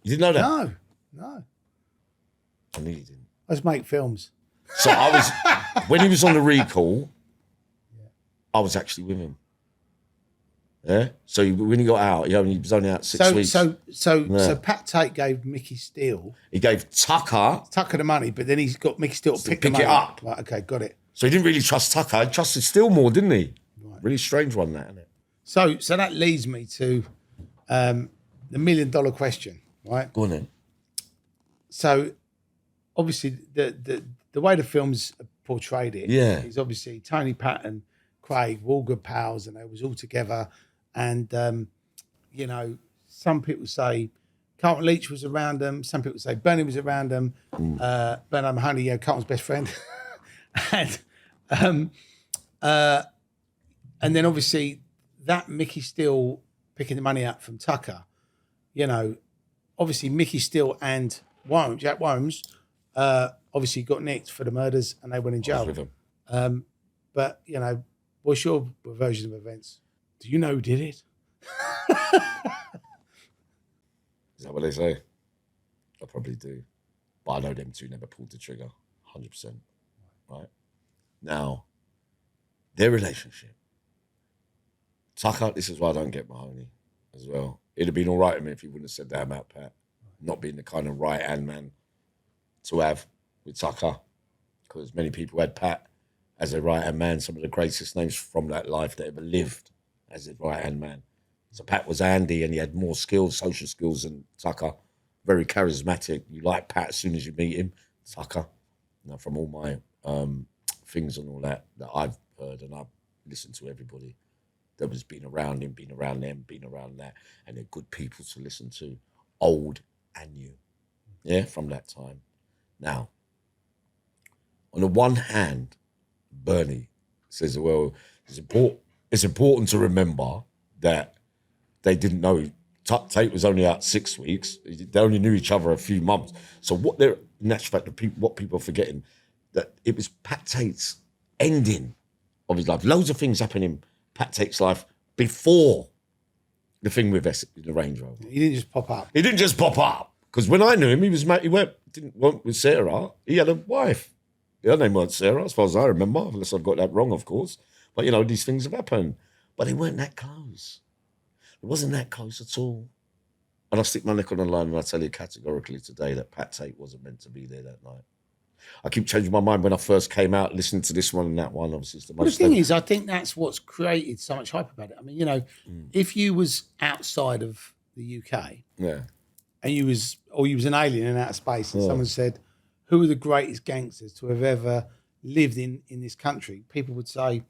You didn't know that? No. I knew you didn't. Let's make films. So I was, when he was on the recall, I was actually with him. Yeah. So when he got out, he was only out 6 weeks. So Pat Tate gave Mickey Steele. He gave Tucker the money, but then he's got Mickey Steele to pick it up. Right, okay, got it. So he didn't really trust Tucker. He trusted Steele more, didn't he? Right. Really strange one, that, isn't it? So that leads me to the $1 million question, right? Go on then. So obviously the way the films portrayed it is obviously Tony, Pat and Craig were all good pals and they was all together. And, some people say Carlton Leach was around them. Some people say Bernie was around them. Bernard Mahoney, Carlton's best friend. and then obviously that Mickey Steele picking the money up from Tucker, obviously Mickey Steele and Jack Worms, obviously got nicked for the murders and they went in jail. But, what's your version of events? Do you know who did it? Is that what they say? I probably do. But I know them two never pulled the trigger, 100%. Right? Now, their relationship. Tucker, this is why I don't get Mahoney as well. It'd have been all right with me if he wouldn't have said that about Pat. Not being the kind of right-hand man to have with Tucker. Because many people had Pat as a right-hand man, some of the greatest names from that life that ever lived as a right-hand man. So Pat was handy and he had more skills, social skills than Tucker. Very charismatic. You like Pat as soon as you meet him. Tucker, from all my things and all that I've heard and I've listened to everybody that was been around him, been around them, been around that, and they're good people to listen to, old and new, from that time. Now, on the one hand, Bernie says, well, it's important to remember that they didn't know. Tate was only out 6 weeks. They only knew each other a few months. So what they're, in actual fact, what people are forgetting, that it was Pat Tate's ending of his life. Loads of things happened in Pat Tate's life before the thing with the Range Rover. He didn't just pop up. He didn't just pop up. Because when I knew him, he went with Sarah. He had a wife. Her name wasn't Sarah, as far as I remember, unless I've got that wrong, of course. But, these things have happened. But they weren't that close. It wasn't that close at all. And I stick my neck on the line and I tell you categorically today that Pat Tate wasn't meant to be there that night. I keep changing my mind when I first came out, listening to this one and that one. Obviously, it's the But the most. thing is, I think that's what's created so much hype about it. I mean, if you was outside of the UK Yeah. and you was an alien in outer space and someone said, who are the greatest gangsters to have ever lived in this country? People would say,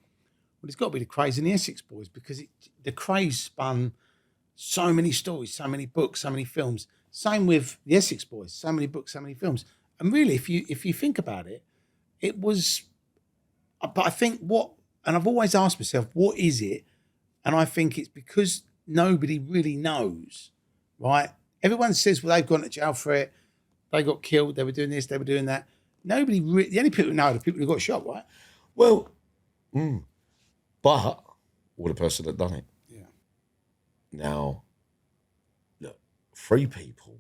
well, it's got to be the Craze and the Essex Boys, because the Craze spun so many stories, so many books, so many films. Same with the Essex Boys, so many books, so many films. And really, if you think about it, it was. But I think and I've always asked myself, what is it? And I think it's because nobody really knows, right? Everyone says, well, they've gone to jail for it, they got killed, they were doing this, they were doing that. Nobody really. The only people who know are the people who got shot, right? Well, but or the person that done it. Yeah. Now, look, 3 people,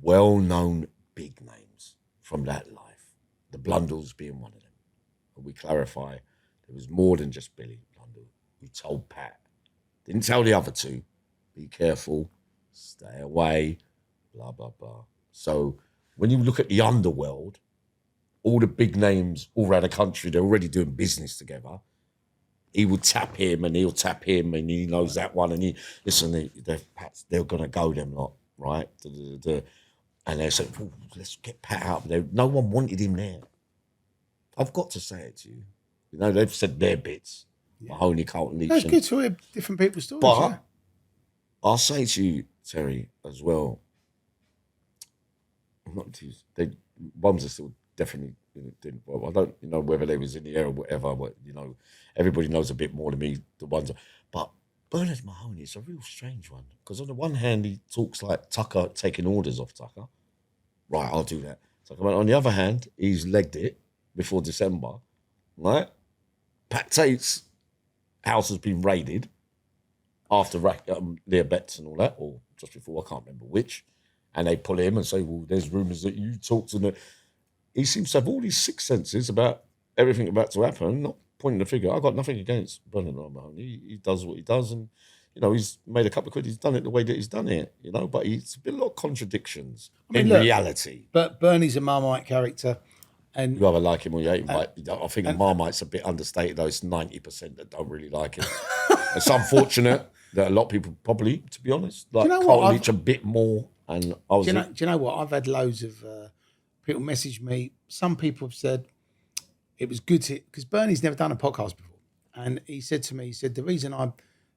well-known big names from that life. The Blundells being one of them. And we clarify, there was more than just Billy Blundell who told Pat. Didn't tell the other 2. Be careful, stay away, blah, blah, blah. So when you look at the underworld, all the big names all around the country, they're already doing business together. He would tap him and he'll tap him and he knows that one. And they're going to go, them lot, right? And they said, let's get Pat out there. No one wanted him there. I've got to say it to you. They've said their bits. Yeah. Mahoney, Carlton, Leach. It's good to hear different people's stories. But I'll say to you, Terry, as well, ones are still definitely didn't. Well, I don't whether they was in the air or whatever. But everybody knows a bit more than me. The ones, but Bernard Mahoney is a real strange one, because on the one hand he talks like Tucker taking orders off Tucker. Right, I'll do that. So on the other hand, he's legged it before December, right? Pat Tate's house has been raided after Leah Betts and all that, or just before, I can't remember which. And they pull him and say, well, there's rumours that you talked to them. He seems to have all these 6 senses about everything about to happen, not pointing the finger. I've got nothing against Bernard Mahoney. He does what he does, and, he's made a couple of quid. He's done it the way that he's done it, but he's been a lot of contradictions in reality. But Bernie's a Marmite character. And you either like him or you hate him. I think Marmite's a bit understated, though. It's 90% that don't really like him. It's unfortunate that a lot of people probably, to be honest, Carlton Leach a bit more. And I was. Do you know what? I've had loads of people message me. Some people have said it was good because Bernie's never done a podcast before, and he said to me, the reason I've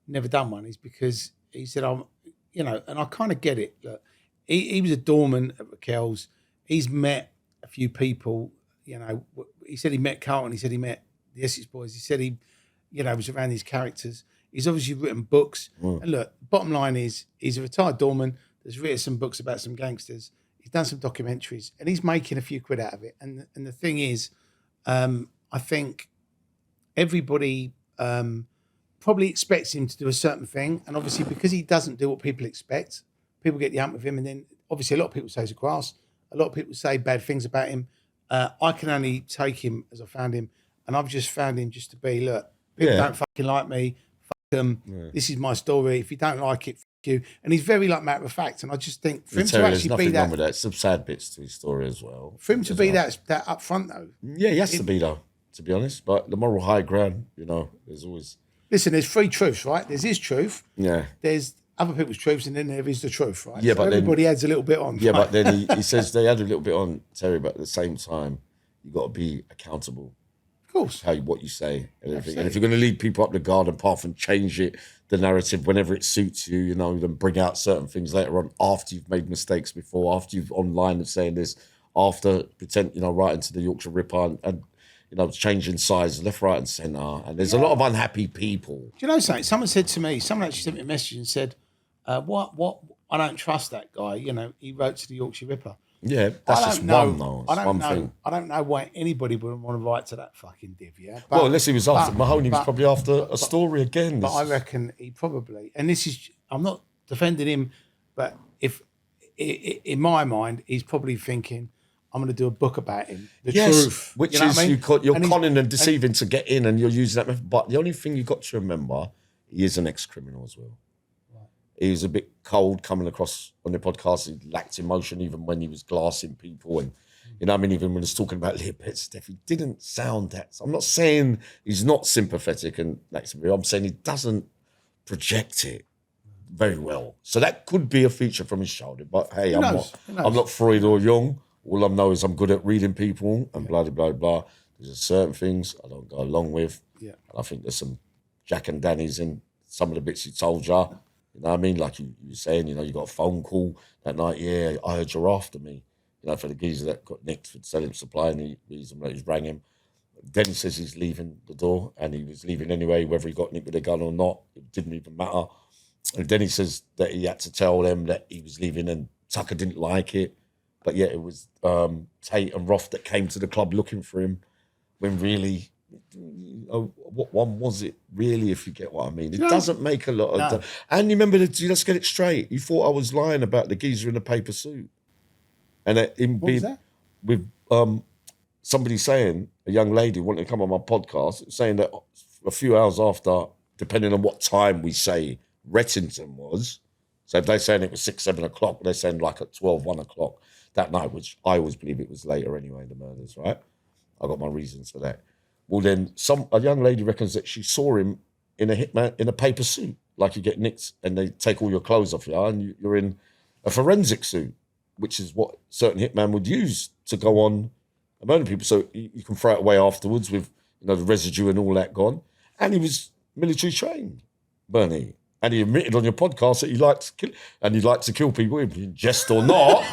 never done one is because he said and I kind of get it. Look, he was a doorman at Raquel's. He's met a few people. He said he met Carlton. He said he met the Essex Boys. He said he, was around these characters. He's obviously written books. And look, bottom line is he's a retired doorman that's written some books about some gangsters. He's done some documentaries and he's making a few quid out of it. And the thing is, I think everybody probably expects him to do a certain thing. And obviously because he doesn't do what people expect, people get the hump with him. And then obviously a lot of people say he's a grass. A lot of people say bad things about him. I can only take him as I found him. And I've just found him just to be, look, people don't fucking like me. Fuck them. Yeah. This is my story. If you don't like it, you. And he's very matter of fact, and I just think for him to actually be that, wrong with that. Some sad bits to his story as well. For him to be that up front though, he has to be though, to be honest. But the moral high ground, there's always. Listen, there's 3 truths, right? There's his truth. Yeah. There's other people's truths, and then there is the truth, right? Yeah, so but everybody adds a little bit on. Yeah, but then he says they add a little bit on, Terry. But at the same time, you got to be accountable. Of course. What you say and everything. And if you're going to lead people up the garden path and change the narrative whenever it suits you, then bring out certain things later on after you've made mistakes before, after you've online and saying this, after pretend, right into the Yorkshire Ripper and changing sides left, right and centre. And there's a lot of unhappy people. Do you know something? Someone actually sent me a message and said, what, I don't trust that guy. He wrote to the Yorkshire Ripper. Yeah, that's just one though. I don't know. Thing. I don't know why anybody would want to write to that fucking div. Yeah. Well, unless he was after Mahoney was probably after a story again. But I reckon he probably. And this is. I'm not defending him, but if in my mind, he's probably thinking, I'm going to do a book about him. The truth, which is I mean? You're conning and deceiving to get in, and you're using that method. But the only thing you've got to remember, he is an ex-criminal as well. He was a bit cold coming across on the podcast. He lacked emotion even when he was glassing people and, You know what I mean? Even when he's talking about Leah Pet stuff, he didn't sound that. I'm not saying he's not sympathetic and that's real. I'm saying he doesn't project it very well. So that could be a feature from his childhood. But hey, I'm not Freud or Jung. All I know is I'm good at reading people and blah, blah, blah, blah. There's certain things I don't go along with. Yeah. And I think there's some Jack and Danny's in some of the bits he told you. You know what I mean? Like you were saying, you know, you got a phone call that night. Yeah, I heard you're after me. You know, for the geezer that got nicked for selling supply and he's rang him. Then he says he's leaving the door and he was leaving anyway, whether he got nicked with a gun or not. It didn't even matter. And then he says that he had to tell them that he was leaving and Tucker didn't like it. But yeah, it was Tate and Roth that came to the club looking for him when really, what one was it really, if you get what I mean? It doesn't make a lot of... And you remember, let's get it straight, you thought I was lying about the geezer in the paper suit. And What was that? With somebody saying, a young lady wanting to come on my podcast, saying that a few hours after, depending on what time we say Rettington was, so if they're saying it was 6, 7 o'clock, they're saying like at 12, 1 o'clock that night, which I always believe it was later anyway, the murders, right? I got my reasons for that. Well, then a young lady reckons that she saw him in a paper suit, like you get nicked and they take all your clothes off you and you're in a forensic suit, which is what certain hitman would use to go on and murder people. So you can throw it away afterwards with, you know, the residue and all that gone. And he was military trained, Bernie. And he admitted on your podcast that he likes to kill people, in jest or not.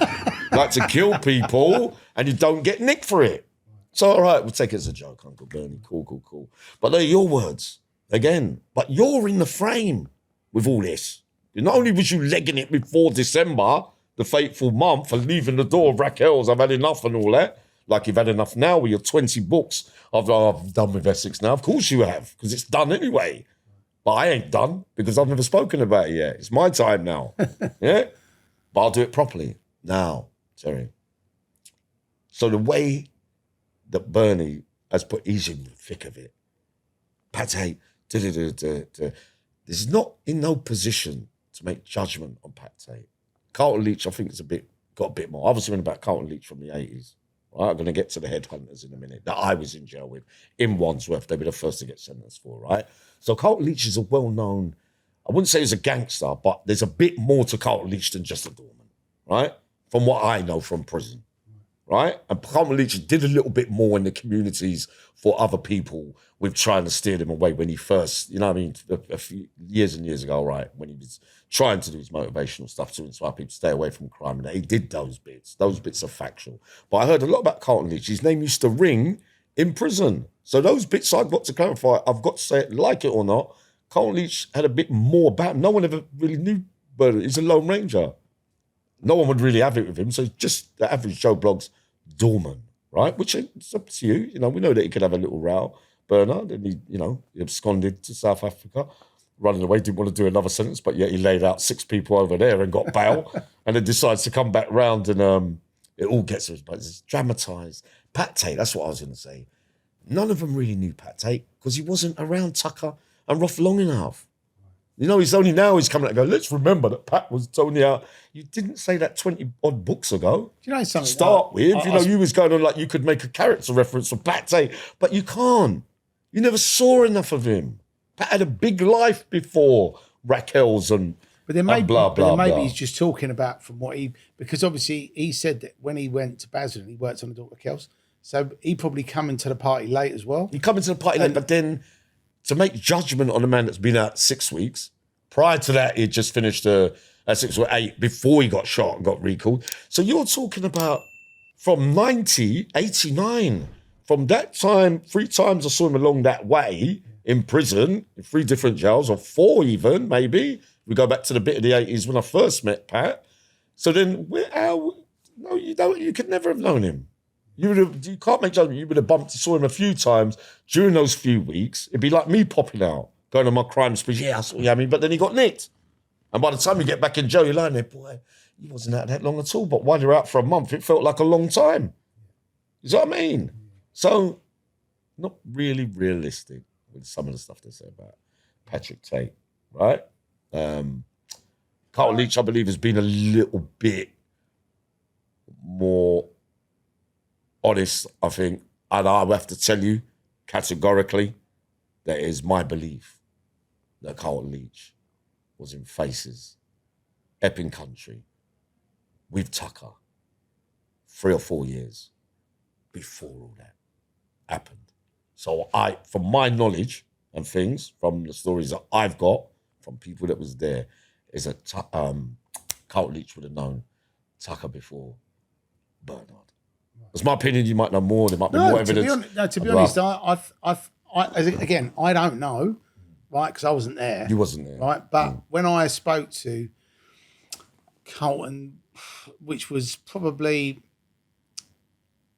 Like to kill people, and you don't get nicked for it. So, all right, we'll take it as a joke, Uncle Bernie. Cool. But they're your words, again. But you're in the frame with all this. Not only was you legging it before December, the fateful month, and leaving the door of Raquel's, I've had enough and all that. Like you've had enough now with your 20 books. I've done with Essex now. Of course you have, because it's done anyway. But I ain't done because I've never spoken about it yet. It's my time now. Yeah? But I'll do it properly. Now, Terry. So the way that Bernie has put, he's in the thick of it. Pat Tate, is not in no position to make judgment on Pat Tate. Carlton Leach, I think, got a bit more. I was hearing about Carlton Leach from the 80s. Right? I'm going to get to the headhunters in a minute that I was in jail with in Wandsworth. They were the first to get sentenced for, right? So Carlton Leach is a well-known, I wouldn't say he's a gangster, but there's a bit more to Carlton Leach than just a doorman, right? From what I know from prison, right? And Carlton Leach did a little bit more in the communities for other people with trying to steer them away when he first, you know what I mean, a few years and years ago, right? When he was trying to do his motivational stuff to inspire people to stay away from crime. And he did those bits. Those bits are factual. But I heard a lot about Carlton Leach. His name used to ring in prison. So those bits I've got to clarify, I've got to say it, like it or not, Carlton Leach had a bit more about him. No one ever really knew, but he's a Lone Ranger. No one would really have it with him. So just the average Joe Blogg's doorman, right? Which is up to you. You know, we know that he could have a little row. Bernard, and he absconded to South Africa, running away, didn't want to do another sentence, but yet he laid out 6 people over there and got bail, and then decides to come back round, and it all gets, but it's dramatised. Pat Tate, that's what I was going to say. None of them really knew Pat Tate because he wasn't around Tucker and Roth long enough. You know, he's only now he's coming out and going, let's remember that Pat was Tony out. You didn't say that 20 odd books ago. Do you know something? Start with, you was going on like you could make a character reference for Pat Tate, but you can't. You never saw enough of him. Pat had a big life before Raquel's and blah, blah. Maybe he's just talking about from what because obviously he said that when he went to Basildon, he worked on the daughter Raquel's. So he probably come into the party late as well. He come into the party late, but then to make judgment on a man that's been out 6 weeks, prior to that, he'd just finished 6 or 8 before he got shot and got recalled. So you're talking about from 89. From that time, 3 times I saw him along that way in prison, in 3 different jails, or 4 even, maybe. We go back to the bit of the 80s when I first met Pat. So then, you could never have known him. You can't make judgment. You would have saw him a few times during those few weeks. It'd be like me popping out, going on my crime spree. Yeah, I saw Yammy, but then he got nicked. And by the time you get back in jail, you're lying there, boy, he wasn't out that long at all. But while you're out for a month, it felt like a long time. You know what I mean? So, not really realistic with some of the stuff they say about Patrick Tate, right? Carlton Leach, I believe, has been a little bit more honest, I think, and I have to tell you categorically, that it is my belief that Carlton Leach was in Faces, Epping Country, with Tucker, 3 or 4 years before all that happened. So from my knowledge and things, from the stories that I've got from people that was there, is that Carlton Leach would have known Tucker before Bernard. That's my opinion. You might know more. There might be more evidence. To be honest, again, I don't know, right? Because I wasn't there. You wasn't there, right? But when I spoke to Carlton, which was probably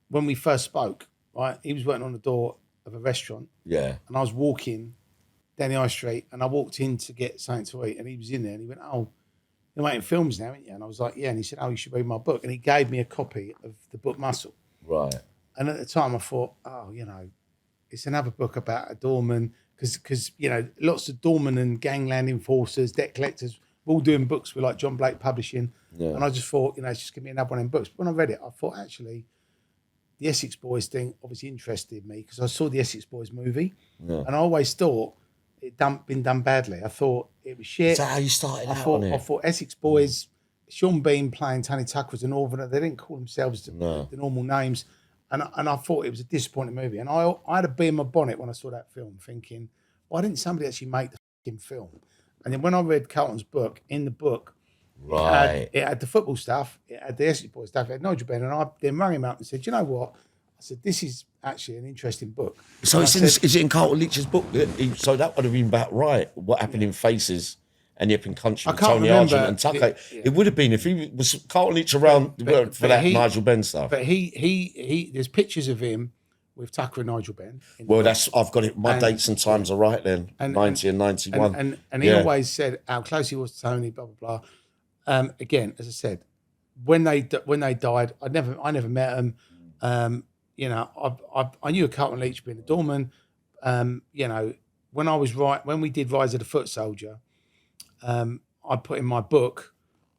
when we first spoke, right? He was working on the door of a restaurant. Yeah. And I was walking down the high street, and I walked in to get something to eat, and he was in there, and he went, "Oh, you're making films now, aren't you?" And I was like, "Yeah." And he said, "Oh, you should read my book." And he gave me a copy of the book Muscle. Right. And at the time I thought, oh, it's another book about a doorman, because lots of doormen and gangland enforcers, debt collectors, were all doing books with like John Blake Publishing. Yeah. And I just thought, it's just going to be another one of them books. But when I read it, I thought, actually, the Essex Boys thing obviously interested me because I saw the Essex Boys movie. Yeah. And I always thought it been done badly. I thought it was shit. Is that how you started out on it? I thought Essex Boys, Sean Bean playing Tony Tucker as a northerner. They didn't call themselves the normal names. And I thought it was a disappointing movie. And I had a bee in my bonnet when I saw that film, thinking, why didn't somebody actually make the fucking film? And then when I read Carlton's book, in the book, it had the football stuff, it had the Essex Boys stuff, it had Nigel Benn, and I then rang him up and said, you know what? I said, this is actually an interesting book. So is it in Carlton Leach's book? So that would have been about right, what happened in Faces and the Epping Country with Tony Argent and Tucker. It would have been if he was Carlton Leach around for that Nigel Benn stuff. But he there's pictures of him with Tucker and Nigel Benn. Well, I've got it. My dates and times are right then. 90 and 91. And he always said how close he was to Tony. Blah blah blah. Again, as I said, when they died, I never met them. I knew of Carlton Leach being a doorman. When we did Rise of the Foot Soldier, I put in my book,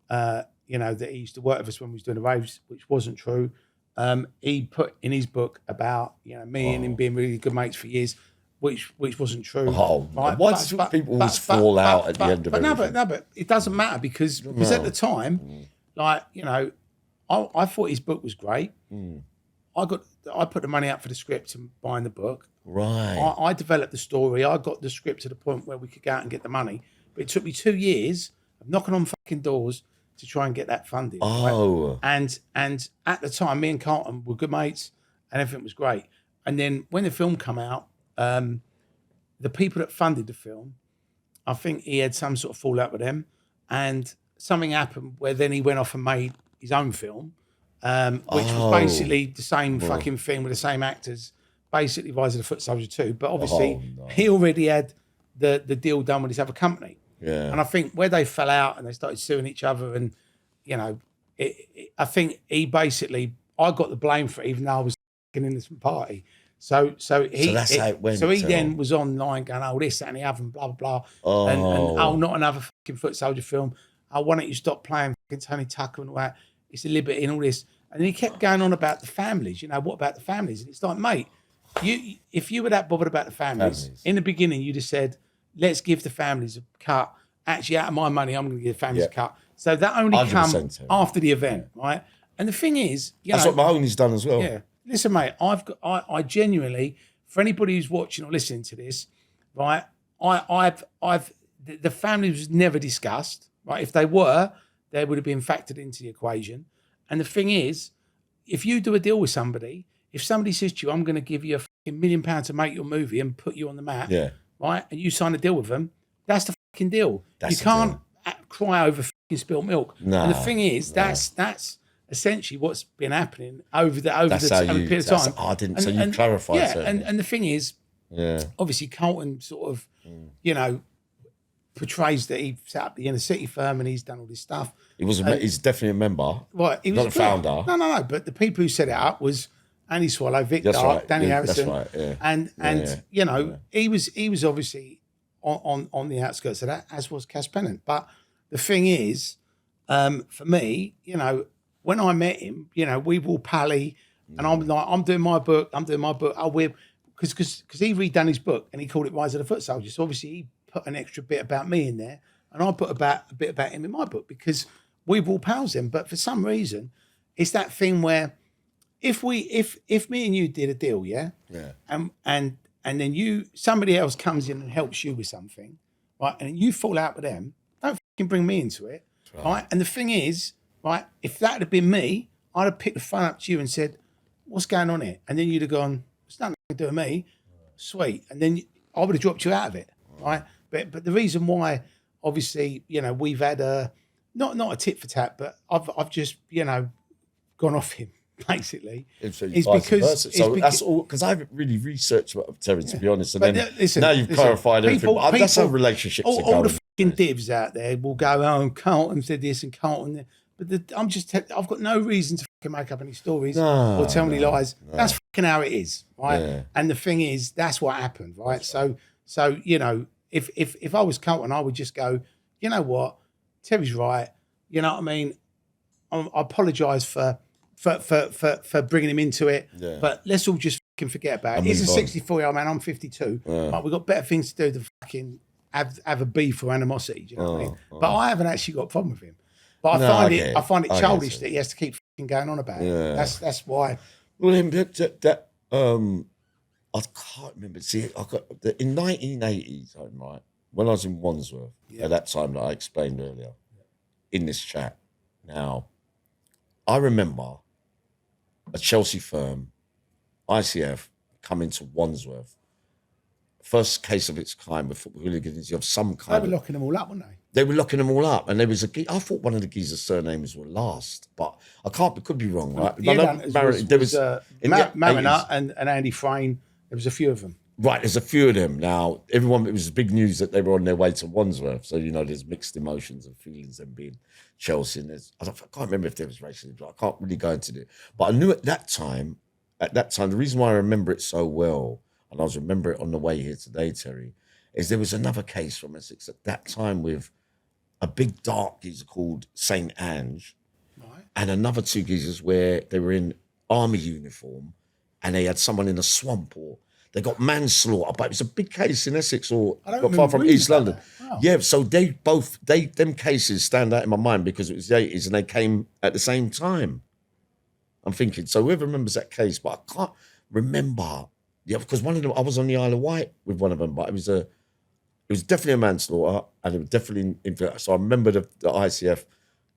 that he used to work with us when we was doing the raves, which wasn't true. He put in his book about me and him being really good mates for years, which wasn't true. Right? Why do people always fall out at the end of everything? But it doesn't matter because at the time, I thought his book was great. I put the money out for the script and buying the book. Right. I developed the story. I got the script to the point where we could go out and get the money. But it took me 2 years of knocking on fucking doors to try and get that funded. Oh. Right? And at the time, me and Carlton were good mates and everything was great. And then when the film came out, the people that funded the film, I think he had some sort of fallout with them. And something happened where then he went off and made his own film, which was basically the same fucking thing with the same actors, basically Rise of the Foot Soldier 2. But obviously, he already had the deal done with his other company. Yeah. And I think where they fell out and they started suing each other and, I think I got the blame for it, even though I was in this party. So that's how it went. So he then was online going, oh, this, that, and the other, and blah, blah, blah. And not another fucking Foot Soldier film. Oh, why don't you stop playing fucking Tony Tucker and all that? It's a liberty and all this. And then he kept going on about the families. What about the families? And it's like, mate, if you were that bothered about the families, in the beginning, you'd have said, let's give the families a cut. Actually, out of my money, I'm going to give the families a cut. So that only comes after the event, right? And the thing is, that's what Mahoney's done as well. Yeah. Listen, mate, I genuinely, for anybody who's watching or listening to this, right, the family was never discussed, right? If they were, they would have been factored into the equation. And the thing is, if you do a deal with somebody, if somebody says to you, I'm going to give you £1 million to make your movie and put you on the map, right, and you sign a deal with them, that's the fucking deal. You can't cry over fucking spilt milk. No, and the thing is, that's essentially what's been happening over the period of time. I didn't. So you clarified. Yeah, and the thing is, obviously Carlton sort of, portrays that he set up the inner city firm and he's done all this stuff. He's definitely a member. Right, he was not a founder. No. But the people who set it up was Andy Swallow, Vic Dark, Danny Harrison, that's right. And he was obviously on the outskirts of that, as was Cass Pennant. But the thing is, for me, when I met him, we were all pally And I'm like, I'm doing my book. Oh, because he redone his book and he called it Rise of the Foot Soldier. So obviously he put an extra bit about me in there, and I put a bit about him in my book because we've all pals him. But for some reason, it's that thing where if me and you did a deal, yeah, and then somebody else comes in and helps you with something, right, and you fall out with them, don't fucking bring me into it, right? And the thing is, right, if that had been me, I'd have picked the phone up to you and said, "What's going on here?" And then you'd have gone, "It's nothing to do with me." Sweet. And then I would have dropped you out of it, right? But the reason why, obviously, we've had not a tit for tat, but I've just gone off him basically. Is because that's all because I haven't really researched about Terry, to be honest. And then listen, now you've clarified everything. But that's how relationships are all the fucking divs out there will go, "Oh, Carlton said this and Carlton." But I've got no reason to fucking make up any stories or tell any lies. No. That's fucking how it is, right? Yeah. And the thing is, that's what happened, right? So if I was Carlton, I would just go, you know what, Terry's right. You know what I mean? I apologise for bringing him into it, but let's all just fucking forget about it. He's a 64-year-old man. I'm 52. But we've got better things to do than fucking have a beef or animosity. Do you know what I mean? But I haven't actually got a problem with him. But I find it childish that he has to keep fucking going on about it. That's why. Well, I can't remember. See, in 1980s, right, when I was in Wandsworth, at that time that I explained earlier, in this chat. Now, I remember a Chelsea firm, ICF, coming to Wandsworth. First case of its kind with football hooligans of some kind. They were locking them all up, weren't they? They were locking them all up, and there was I thought one of the geezers' surnames were Last, but I could be wrong, right? There was Mariner and Andy Frayne. There was a few of them. Right, there's a few of them. Now, it was big news that they were on their way to Wandsworth, so there's mixed emotions and feelings them being Chelsea. And I can't remember if there was racism, but I can't really go into it. But I knew at that time, the reason why I remember it so well, and I was remember it on the way here today, Terry, is there was another case from Essex at that time with a big dark geezer called St. Ange, right, and another two geezers where they were in army uniform and they had someone in a swamp or they got manslaughter. But it was a big case in Essex or not far from East London. Wow. Yeah, so them cases stand out in my mind because it was the 80s and they came at the same time. I'm thinking, so whoever remembers that case, but I can't remember. Yeah, because one of them, I was on the Isle of Wight with one of them, but it was definitely a manslaughter, and it was definitely so I remember the ICF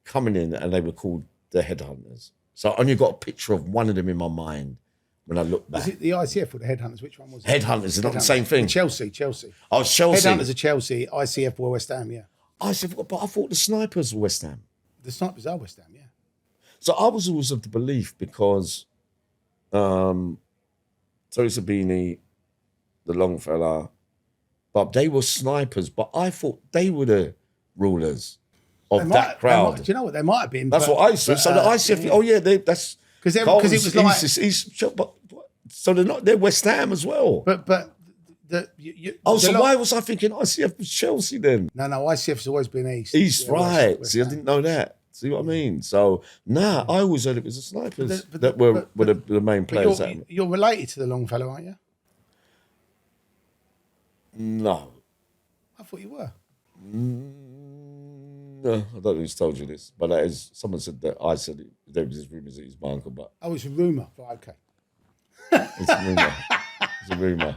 coming in, and they were called the Headhunters. So I only got a picture of one of them in my mind when I look back. Was it the ICF or the Headhunters? Which one was it? Headhunters is not the same thing. Chelsea. Oh, it's Chelsea. Headhunters are Chelsea. ICF were West Ham. Yeah. ICF, but I thought the Snipers were West Ham. The Snipers are West Ham. Yeah. So I was always of the belief because Tony Sabini, the long fella, but they were snipers, but I thought they were the rulers of that crowd. Do you know what? They might have been. That's what I said. So the ICF, that's... Because it was like... So they're West Ham as well. But why was I thinking ICF was Chelsea then? No, ICF's always been East. East, right. West I didn't know that. See what I mean? So, I always heard it was the snipers that were the main players. You're related to the long fellow, aren't you? No. I thought you were. No, I don't know who's told you this, but that is, someone said that I said it. There was just rumours that he's my uncle, but... Oh, it's a rumour. Right, okay. It's a rumour. It's a rumour.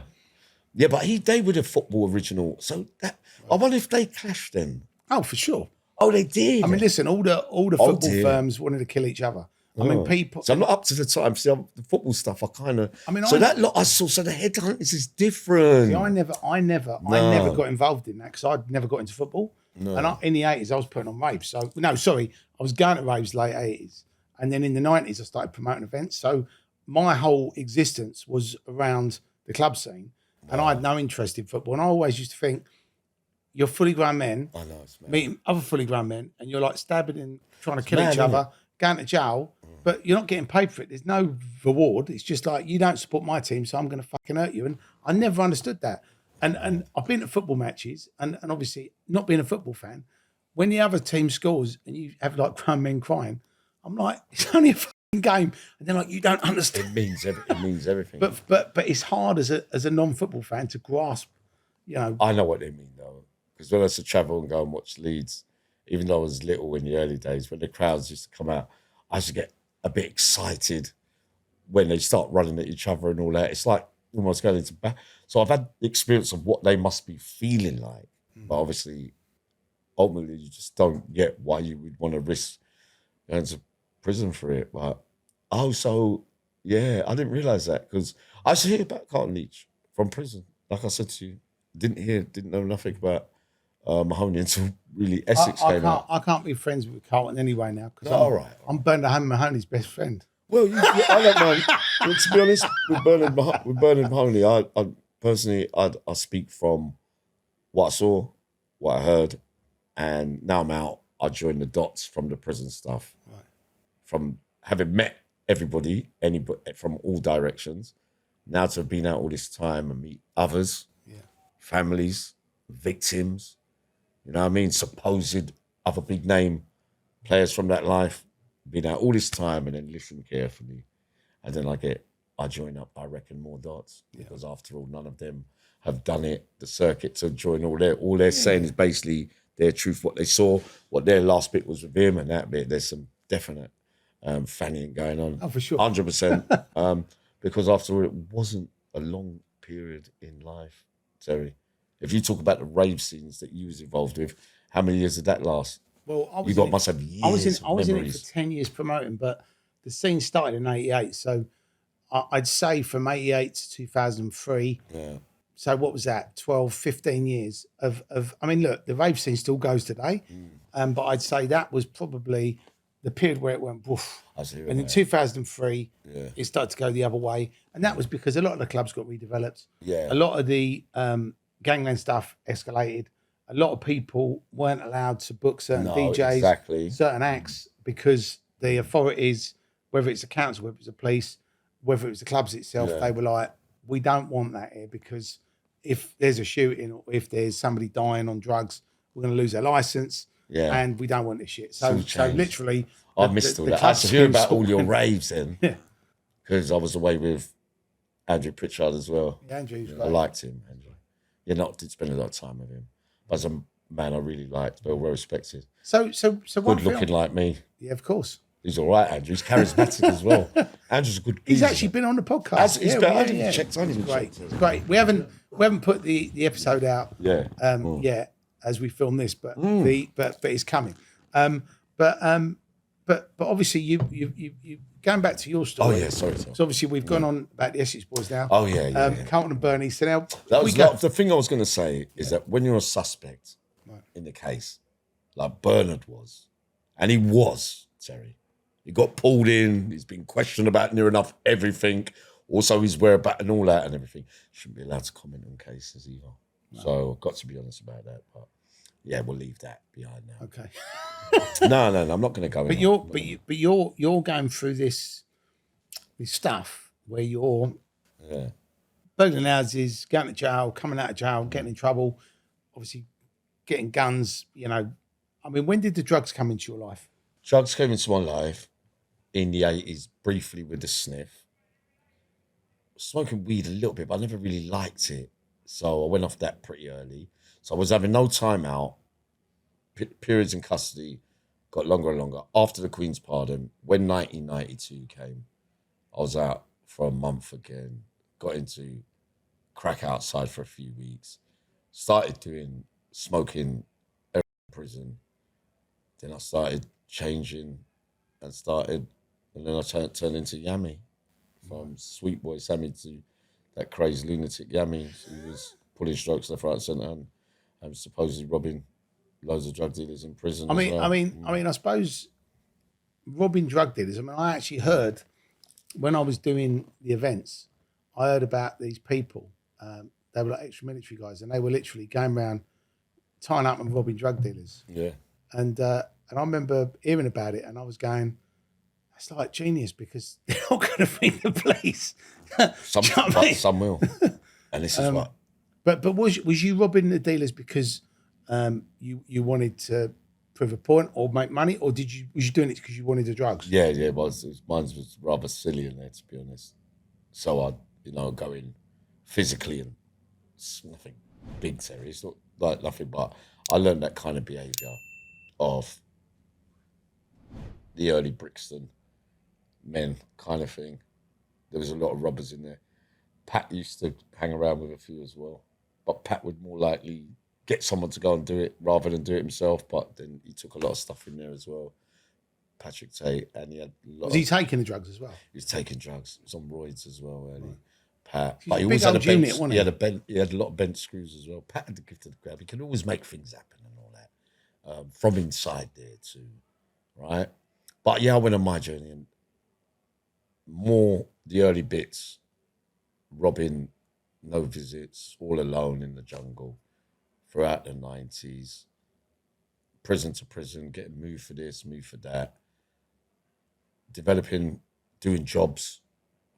Yeah, but they were the football original. So that I wonder if they clashed then. Oh, for sure. Oh, they did. I mean, listen, all the football firms wanted to kill each other. I mean, people. So I'm not up to the time. See, the football stuff, I kind of. I mean, so that lot I saw. So the Headhunters is different. See, I never got involved in that because I never got into football. No. And in the 80s, I was putting on raves. So I was going to raves late 80s, and then in the 90s, I started promoting events. So my whole existence was around the club scene, and I had no interest in football. And I always used to think, you're fully grown men, meeting other fully grown men, and you're like stabbing and trying to kill each other, going to jail, but you're not getting paid for it. There's no reward. It's just like, you don't support my team, so I'm going to fucking hurt you. And I never understood that. And I've been at football matches, and obviously not being a football fan, when the other team scores and you have like grown men crying, I'm like, it's only a fucking game, and they're like, you don't understand. It means everything. But it's hard as a non-football fan to grasp, you know. I know what they mean though, because when I used to travel and go and watch Leeds, even though I was little in the early days, when the crowds used to come out, I used to get a bit excited when they start running at each other and all that. It's like almost going into so I've had the experience of what they must be feeling like, but obviously, ultimately, you just don't get why you would want to risk going to prison for it. But I didn't realise that, because I used to hear about Carlton Leach from prison. Like I said to you, didn't know nothing about Mahoney until really Essex came out. I can't be friends with Carlton anyway now, because I'm Bernard Mahoney's best friend. Well, I don't mind. Well, to be honest, with Bernard Mahoney, I personally, I speak from what I saw, what I heard, and now I'm out. I join the dots from the prison stuff, right. From having met everybody from all directions, now to have been out all this time and meet others, families, victims, you know what I mean, supposed other big name players from that life, been out all this time and then listen carefully, and then I join up, I reckon, more dots, because after all, none of them have done it, the circuit, to join all they're saying is basically their truth, what they saw, what their last bit was with him, and that bit, there's some definite fannying going on. Oh, for sure. 100%. Because after all, it wasn't a long period in life, Terry. If you talk about the rave scenes that you was involved with, how many years did that last? Well, must have years. I was in it for 10 years promoting, but the scene started in '88. So I'd say from '88 to 2003. Yeah. So what was that? 12, 15 years of I mean, look, the rave scene still goes today. But I'd say that was probably the period where it went woof. And in 2003, it started to go the other way. And that was because a lot of the clubs got redeveloped. Yeah. A lot of the gangland stuff escalated. A lot of people weren't allowed to book certain DJs, certain acts, because the authorities, whether it's the council, whether it's the police, whether it was the clubs itself, they were like, we don't want that here, because if there's a shooting or if there's somebody dying on drugs, we're going to lose their license, and we don't want this shit. So literally, I missed all that. I had to hear about all your raves then, because I was away with Andrew Pritchard as well. Yeah, Andrew's I liked him, Andrew. Did spend a lot of time with him. As a man I really liked, well respected. So good looking like me. Yeah, of course. He's all right, Andrew. He's charismatic as well. Andrew's a good geezer. He's actually been on the podcast. I checked on him. Great. It's great. We haven't put the episode out yet as we film this, but but it's coming. But obviously you going back to your story. Oh yeah, sorry. So obviously we've gone on about the Essex Boys now. Oh yeah. Carlton and Bernie. So now the thing I was going to say is that when you're a suspect in the case, like Bernard was, and he was, Terry, he got pulled in. He's been questioned about near enough everything. Also, his whereabouts and all that and everything. Shouldn't be allowed to comment on cases either. No. So I've got to be honest about that. But yeah, we'll leave that behind now. Okay. No, I'm not going to go. But you're going through this stuff where you're burgling houses, going to jail, coming out of jail, getting in trouble, obviously getting guns. You know, I mean, when did the drugs come into your life? Drugs came into my life in the 80s, briefly with the sniff. Smoking weed a little bit, but I never really liked it. So I went off that pretty early. So I was having no time out. Periods in custody got longer and longer. After the Queen's pardon, when 1992 came, I was out for a month again. Got into crack outside for a few weeks. Started doing smoking in prison. Then I started changing and then I turned into Yammy. From sweet boy Sammy to that crazy lunatic Yammy who was pulling strokes left, right, and centre and supposedly robbing loads of drug dealers in prison. I suppose robbing drug dealers. I mean, I actually heard when I was doing the events, I heard about these people. They were like ex-military guys, and they were literally going around tying up and robbing drug dealers. Yeah. And I remember hearing about it, and I was going, "That's like genius, because they're not going to ring the police." Some will, and this is what. But was you robbing the dealers because you wanted to prove a point or make money, or was you doing it because you wanted the drugs? Yeah, mine was rather silly in there, to be honest. So I'd, go in physically, and it's nothing big serious, not like nothing, but I learned that kind of behaviour of the early Brixton men kind of thing. There was a lot of robbers in there. Pat used to hang around with a few as well, but Pat would more likely get someone to go and do it rather than do it himself, but then he took a lot of stuff in there as well. Patrick Tate, and he had a lot. Was he taking the drugs as well? He was taking drugs. He was on roids as well, early. Right. Pat, but he always had a bent. He had a lot of bent screws as well. Pat had the gift of the grab. He could always make things happen and all that, from inside there too, right? But yeah, I went on my journey, and more the early bits, robbing, no visits, all alone in the jungle throughout the 90s, prison to prison, getting moved for this, moved for that, developing, doing jobs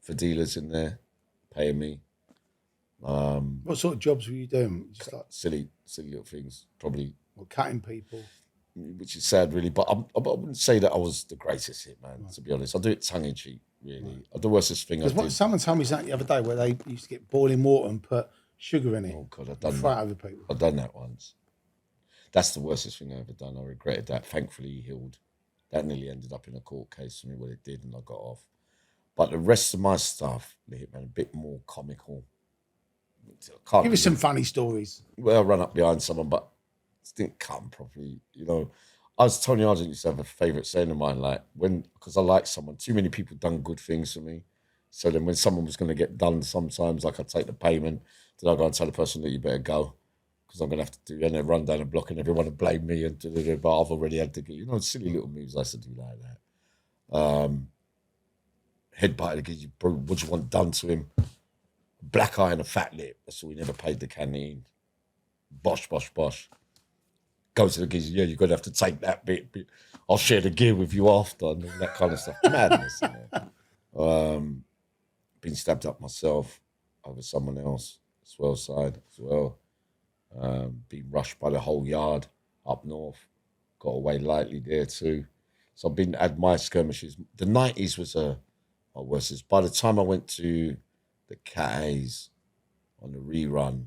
for dealers in there, paying me. What sort of jobs were you doing? Just like silly little things, probably. Or cutting people? Which is sad, really, but I wouldn't say that I was the greatest hitman, right, to be honest. I do it tongue-in-cheek, really. Right. The worstest thing I did. Someone told me something the other day where they used to get boiling water and put sugar in it. Oh, God, I've done that. Fry over people. I've done that once. That's the worstest thing I ever done. I regretted that. Thankfully, he healed. That nearly ended up in a court case for me, well, it did, and I got off. But the rest of my stuff, the hitman, a bit more comical. Give us some funny stories. Well, I ran up behind someone, but it didn't come properly. Tony Argent used to have a favourite saying of mine, like, because I like someone, too many people done good things for me. So then when someone was going to get done, sometimes, like, I'd take the payment, then I'd go and tell the person that you better go, because I'm going to have to do, and then run down the block and everyone would blame me, and but I've already had to get, silly little moves I used to do like that. Headbutt again, what do you want done to him? Black eye and a fat lip. That's all. He never paid the canteen. Bosh, bosh, bosh. Go to the geezer. Yeah, you're going to have to take that bit. I'll share the gear with you after, and all that kind of stuff. Madness. Been stabbed up myself over someone else, Swell side as well. Been rushed by the whole yard up north. Got away lightly there too. So I've had my skirmishes. The 90s was my worst. By the time I went to the Cat A's on the rerun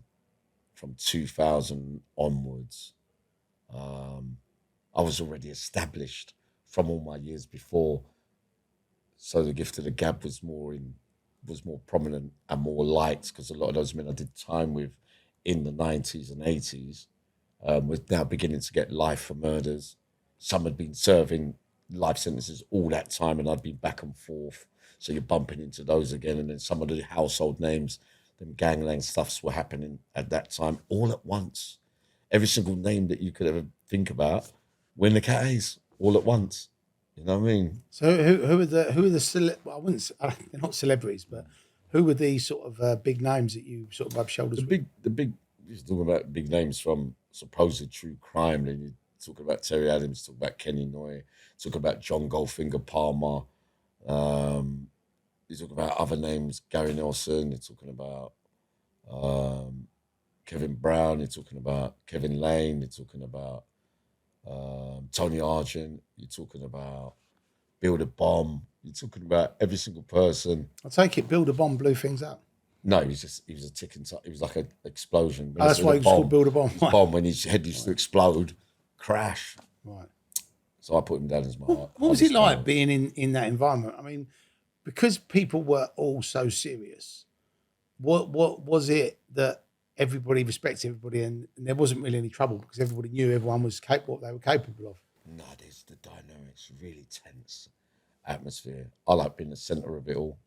from 2000 onwards, I was already established from all my years before. So the gift of the gab was more prominent and more liked, because a lot of those men I did time with in the 90s and 80s was now beginning to get life for murders. Some had been serving life sentences all that time, and I'd been back and forth. So you're bumping into those again, and then some of the household names, them gangland stuffs were happening at that time all at once. Every single name that you could ever think about were in the Cat A's all at once. You know what I mean? So who are the well, I wouldn't say, they're not celebrities, but who were these sort of big names that you sort of rubbed shoulders with? You're talking about big names from supposed true crime. Then you talk about Terry Adams, talk about Kenny Noy, talk about John Goldfinger Palmer. You're talking about other names, Gary Nelson. You're talking about Kevin Brown. You're talking about Kevin Lane. You're talking about Tony Argent. You're talking about Bill the Bomb. You're talking about every single person. I take it Bill the Bomb blew things up. No, he was a ticking time. He was like an explosion. Oh, that's why he was called Bill the Bomb. Right. Bomb, when his head used to explode, crash. Right. So I put him down as my heart. What was it like being in that environment? I mean, because people were all so serious, what was it that everybody respected everybody, and there wasn't really any trouble because everybody knew everyone was capable, what they were capable of? No, there's the dynamics, really tense atmosphere. I like being the centre of it all.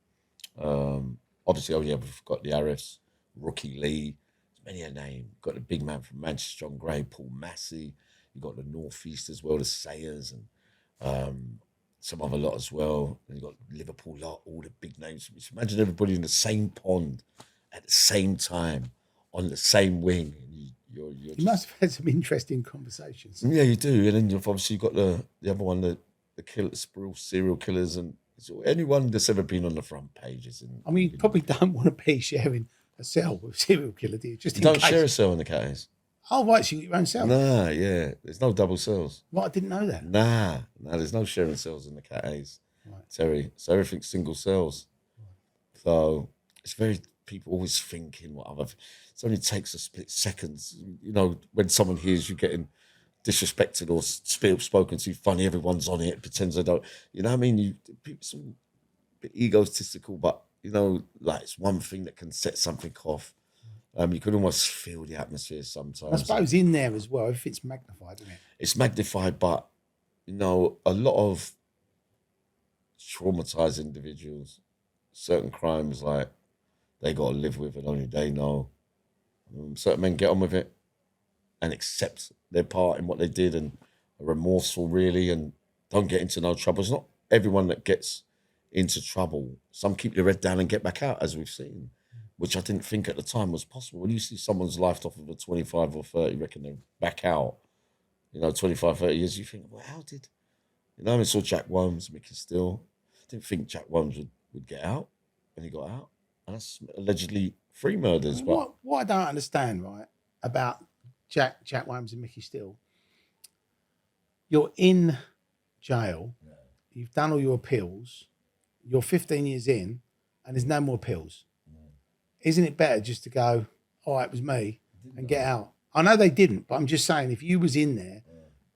Obviously, we've got the Arifs, Rookie Lee, there's many a name. Got the big man from Manchester, John Gray, Paul Massey. You've got the North East as well, the Sayers, and some other lot as well. And you've got Liverpool lot, all the big names. Just imagine everybody in the same pond at the same time, on the same wing. And you must have had some interesting conversations. Yeah, you do. And then you've obviously got the other one, the killers, serial killers, and anyone that's ever been on the front pages. And I mean, you probably don't want to be sharing a cell with a serial killer, do you? Just you don't share a cell in the Cat A's. Oh, right, so you got your own cell. Nah, yeah. There's no double cells. Right, I didn't know that. Nah, there's no sharing cells in the Cat A's. Right. Terry. So everything's single cells. So it's very, people always thinking what other, it only takes a split seconds. You know, when someone hears you getting disrespected or spoken to funny, everyone's on it, pretends they don't. You know what I mean? People some bit egotistical, but you know, like it's one thing that can set something off. You can almost feel the atmosphere sometimes. I suppose in there as well, if it's magnified, isn't it? It's magnified, but you know, a lot of traumatized individuals, certain crimes like they got to live with and only they know. Certain men get on with it and accept their part in what they did and are remorseful really and don't get into no trouble. It's not everyone that gets into trouble. Some keep their head down and get back out, as we've seen, which I didn't think at the time was possible. When you see someone's life off of a 25 or 30, reckon they're back out, 25, 30 years, you think, well, how did, I saw Jack Wilms, Mickey Steele. Didn't think Jack Wilms would get out, and he got out. And that's allegedly 3 murders. But What I don't understand, right, about Jack Wilms and Mickey Steele, you're in jail, you've done all your appeals, you're 15 years in, and there's no more appeals. Isn't it better just to go, all right, it was me, and get out? I know they didn't, but I'm just saying, if you was in there,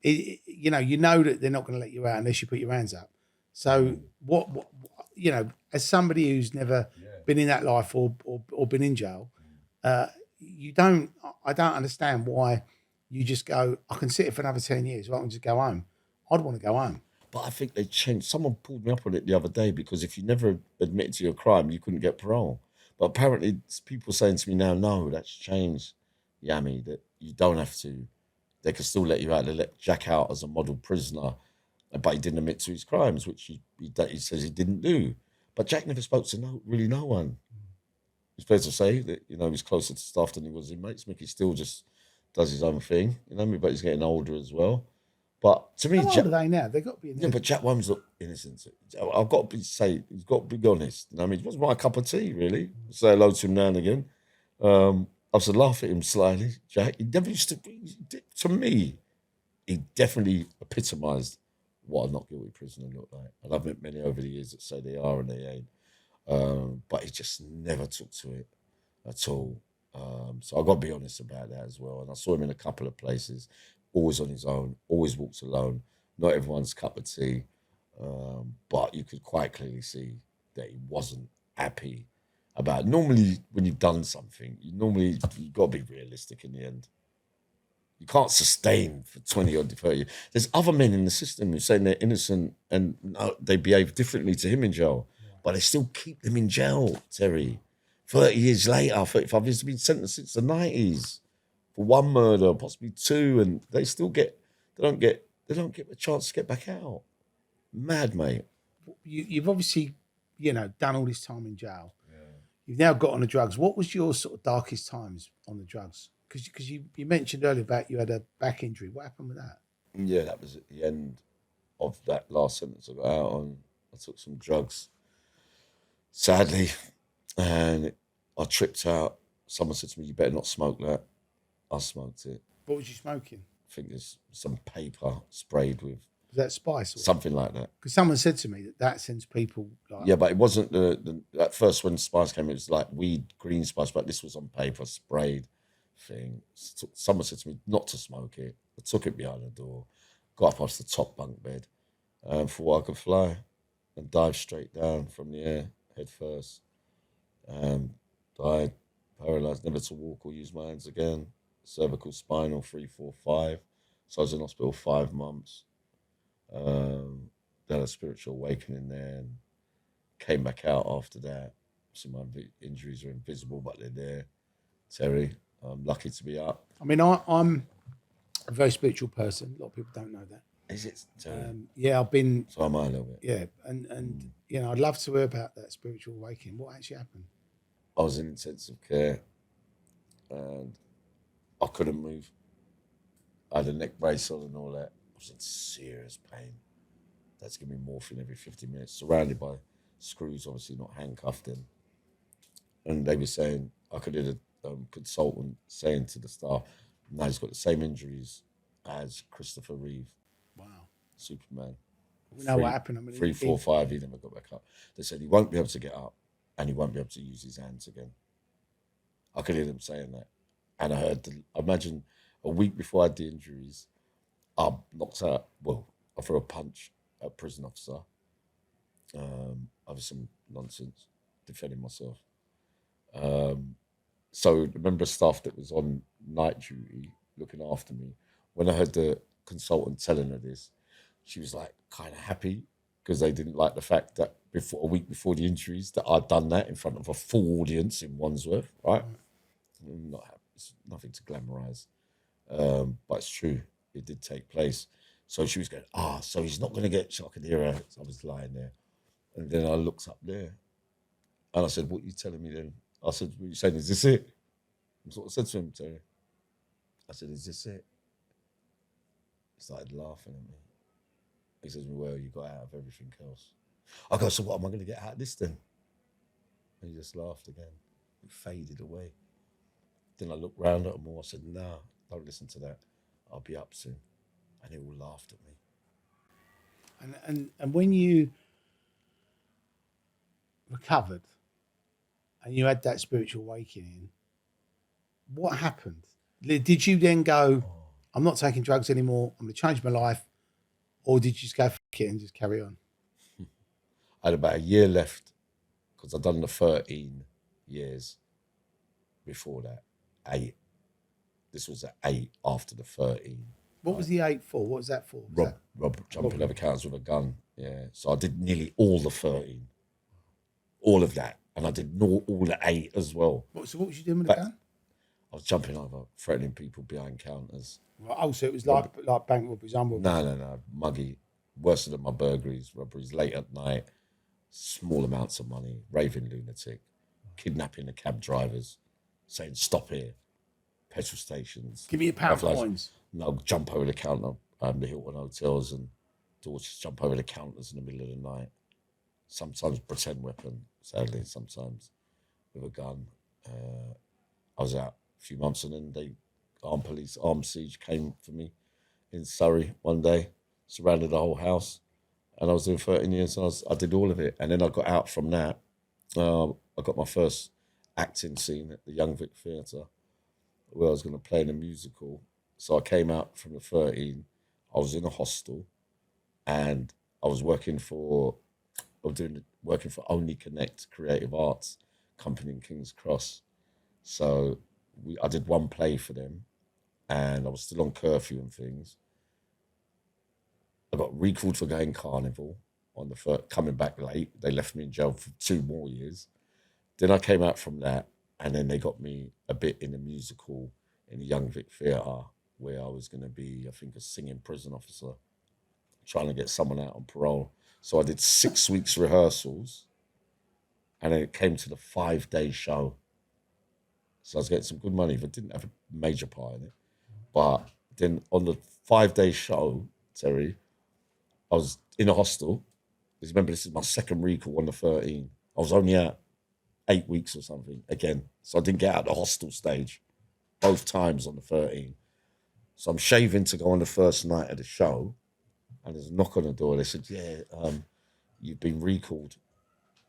you know that they're not going to let you out unless you put your hands up. So what as somebody who's never been in that life or been in jail, I don't understand why you just go, I can sit here for another 10 years, or I can just go home. I'd want to go home. But I think they changed. Someone pulled me up on it the other day because if you never admitted to your crime, you couldn't get parole. But apparently people saying to me now, no, that's changed, Yammy, that you don't have to. They can still let you out. They let Jack out as a model prisoner, but he didn't admit to his crimes, which he says he didn't do. But Jack never spoke to no one. It's fair to say that, he's closer to staff than he was inmates. Mickey still just does his own thing, but he's getting older as well. But to me, How old are they now? They've got to be in yeah, but Jack Wilms looked innocent. I've got to he's got to be honest. It wasn't my cup of tea, really. Say hello to him now and again. I used to laugh at him slightly, Jack. He never used to me, he definitely epitomised what a not guilty prisoner looked like. And I've met many over the years that say they are and they ain't. But he just never took to it at all. So I've got to be honest about that as well. And I saw him in a couple of places, always on his own, always walks alone. Not everyone's cup of tea. But you could quite clearly see that he wasn't happy about it. Normally, when you've done something, you've got to be realistic in the end. You can't sustain for 20 or 30 years. There's other men in the system who saying they're innocent and they behave differently to him in jail, but they still keep them in jail, Terry. 30 years later, 35 years, been sentenced since the 90s for 1 murder, possibly 2, and they still they don't get a chance to get back out. Mad, mate. You've obviously, done all this time in jail. Yeah. You've now got on the drugs. What was your sort of darkest times on the drugs? Because you mentioned earlier about you had a back injury. What happened with that? Yeah, that was at the end of that last sentence I got out on. I took some drugs, sadly, and I tripped out. Someone said to me, you better not smoke that. I smoked it. What was you smoking? I think there's some paper sprayed with... Was that spice? Something like that. Because someone said to me that sends people... Yeah, but it wasn't at first when spice came, it was like weed, green spice, but this was on paper, sprayed thing. Someone said to me not to smoke it. I took it behind the door, got up off the top bunk bed for what I could fly and dived straight down from the air, head first. Died, paralysed, never to walk or use my hands again. Cervical spinal 3, 4, 5. So I was in hospital 5 months. Then a spiritual awakening there and came back out after that. So my injuries are invisible, but they're there. Terry, I'm lucky to be up. I mean, I'm a very spiritual person. A lot of people don't know that. Is it, Terry? Yeah, I've been... So am I a little bit. Yeah, and I'd love to hear about that spiritual awakening. What actually happened? I was in intensive care and I couldn't move. I had a neck brace on and all that. I was in serious pain. That's giving me morphine every 50 minutes, surrounded by screws, obviously not handcuffed in. And they were saying, I could hear the consultant saying to the staff, Now he's got the same injuries as Christopher Reeve, Wow. Superman. We know what happened. I mean, 3, 4, 5, he never got back up. They said he won't be able to get up and he won't be able to use his hands again. I could hear them saying that. And I imagine a week before I had the injuries, I knocked out, I threw a punch at a prison officer over some nonsense, defending myself. So the member of staff that was on night duty looking after me, when I heard the consultant telling her this, she was like kind of happy because they didn't like the fact that a week before the injuries that I'd done that in front of a full audience in Wandsworth, right? Not happy. It's nothing to glamorise, but it's true. It did take place. So she was going, so he's not going to get. So I could hear her. So I was lying there, and then I looked up there, and I said, "What are you telling me then?" I said, "What are you saying? Is this it?" That's what I said to him, Terry. I said, "Is this it?" He started laughing at me. He says, "Well, you got out of everything else." I go, "So what am I going to get out of this then?" And he just laughed again. It faded away. Then I looked round at them all. I said, "Nah, don't listen to that. I'll be up soon." And they all laughed at me. And when you recovered and you had that spiritual awakening, what happened? Did you then go, I'm not taking drugs anymore, I'm going to change my life? Or did you just go, F it and just carry on? I had about a year left because I'd done the 13 years before that. 8. This was at 8 after the 13. What was the 8 for? What was that for? Jumping over counters with a gun. Yeah. So I did nearly all the 13. All of that. And I did all the 8 as well. So what was you doing with the gun? I was jumping over, threatening people behind counters. Oh, so it was like bank robberies, No. Muggy. Worse than my burglaries, robberies, late at night, small amounts of money, raving lunatic, kidnapping the cab drivers, saying, "Stop here." Petrol stations. Give me a pound of coins. No, jump over the counter, the Hilton hotels, and daughters jump over the counters in the middle of the night. Sometimes pretend weapon, sadly, sometimes with a gun. I was out a few months and then armed siege came for me in Surrey one day, surrounded the whole house, and I was doing 13 years and I did all of it. And then I got out from that. I got my first acting scene at the Young Vic Theatre where I was going to play in a musical. So I came out from the 13, I was in a hostel and I was working for Only Connect Creative Arts Company in King's Cross. So I did one play for them and I was still on curfew and things. I got recalled for going carnival on the first, coming back late. They left me in jail for 2 more years. Then I came out from that and then they got me a bit in a musical in the Young Vic Theatre where I was going to be, I think, a singing prison officer, trying to get someone out on parole. So I did 6 weeks rehearsals and then it came to the 5-day show. So I was getting some good money, but didn't have a major part in it. But then on the 5-day show, Terry, I was in a hostel. Because remember, this is my second recall on the 13. I was only out 8 weeks or something again. So I didn't get out the hostel stage both times on the 13. So I'm shaving to go on the first night of the show. And there's a knock on the door. They said, you've been recalled.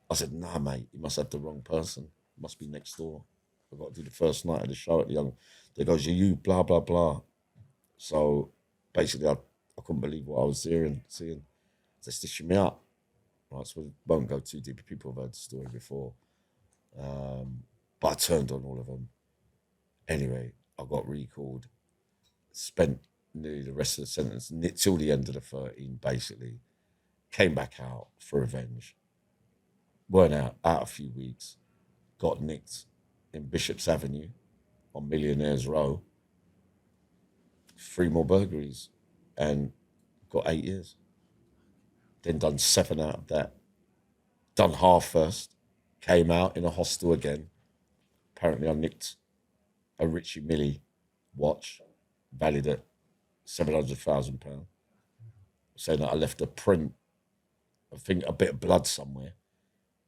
I said, nah, mate, you must have the wrong person. It must be next door. I've got to do the first night of the show at the Young. They goes, you, blah, blah, blah. So basically, I couldn't believe what I was seeing. They're stitching me up. Right, so we won't go too deep. People have heard the story before. But I turned on all of them. Anyway, I got recalled. Spent nearly the rest of the sentence till the end of the 13, basically. Came back out for revenge. Weren't out a few weeks. Got nicked in Bishop's Avenue on Millionaires Row. 3 more burglaries and got 8 years. Then done 7 out of that. Done half first. Came out in a hostel again. Apparently I nicked a Richie Millie watch valued at £700,000. Saying that I left a print, I think a bit of blood somewhere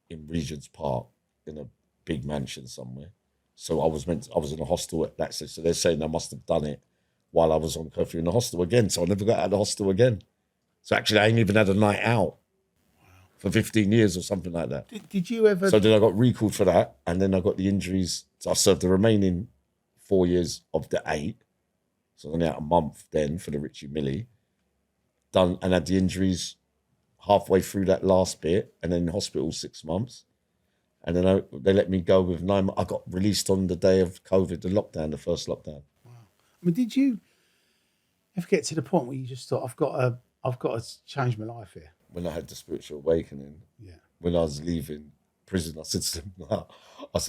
in Regent's Park in a big mansion somewhere. So I was in a hostel at that stage. So they're saying I must have done it while I was on curfew in the hostel again. So I never got out of the hostel again. So actually, I ain't even had a night out for 15 years or something like that. Did you ever? So then I got recalled for that, and then I got the injuries. So I served the remaining 4 years of the 8. So I was only out a month then for the Richie Millie. Done and had the injuries halfway through that last bit, and then in hospital 6 months. And then they let me go with 9 months. I got released on the day of COVID, the first lockdown. Wow. I mean, did you ever get to the point where you just thought, I've got to change my life here? When I had the spiritual awakening, when I was leaving prison, I said to them,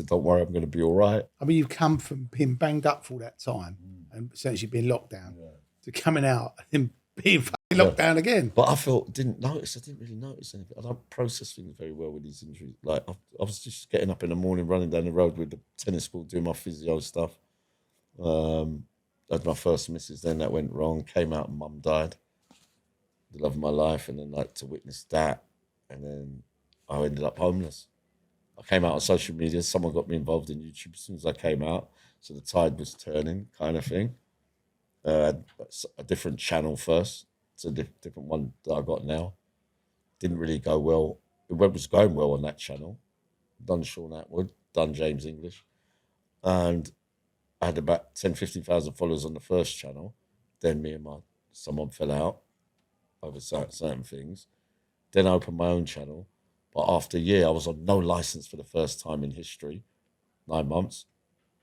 don't worry, I'm going to be all right. I mean, you've come from being banged up for all that time and essentially being locked down to coming out and being locked down again. But I didn't really notice anything. I don't process things very well with these injuries. Like I was just getting up in the morning, running down the road with the tennis ball, doing my physio stuff. I had my first missus, then that went wrong, came out and mum died. The love of my life, and then like to witness that, and then I ended up homeless. I came out on social media, someone got me involved in YouTube as soon as I came out, so the tide was turning kind of thing. A different channel first, it's a different one that I got now. Didn't really go well. It was going well on that channel. Done Sean Atwood, done James English, and I had about 10, 15,000 followers on the first channel. Then me and someone fell out over certain things. Then I opened my own channel. But after a year, I was on no license for the first time in history. 9 months.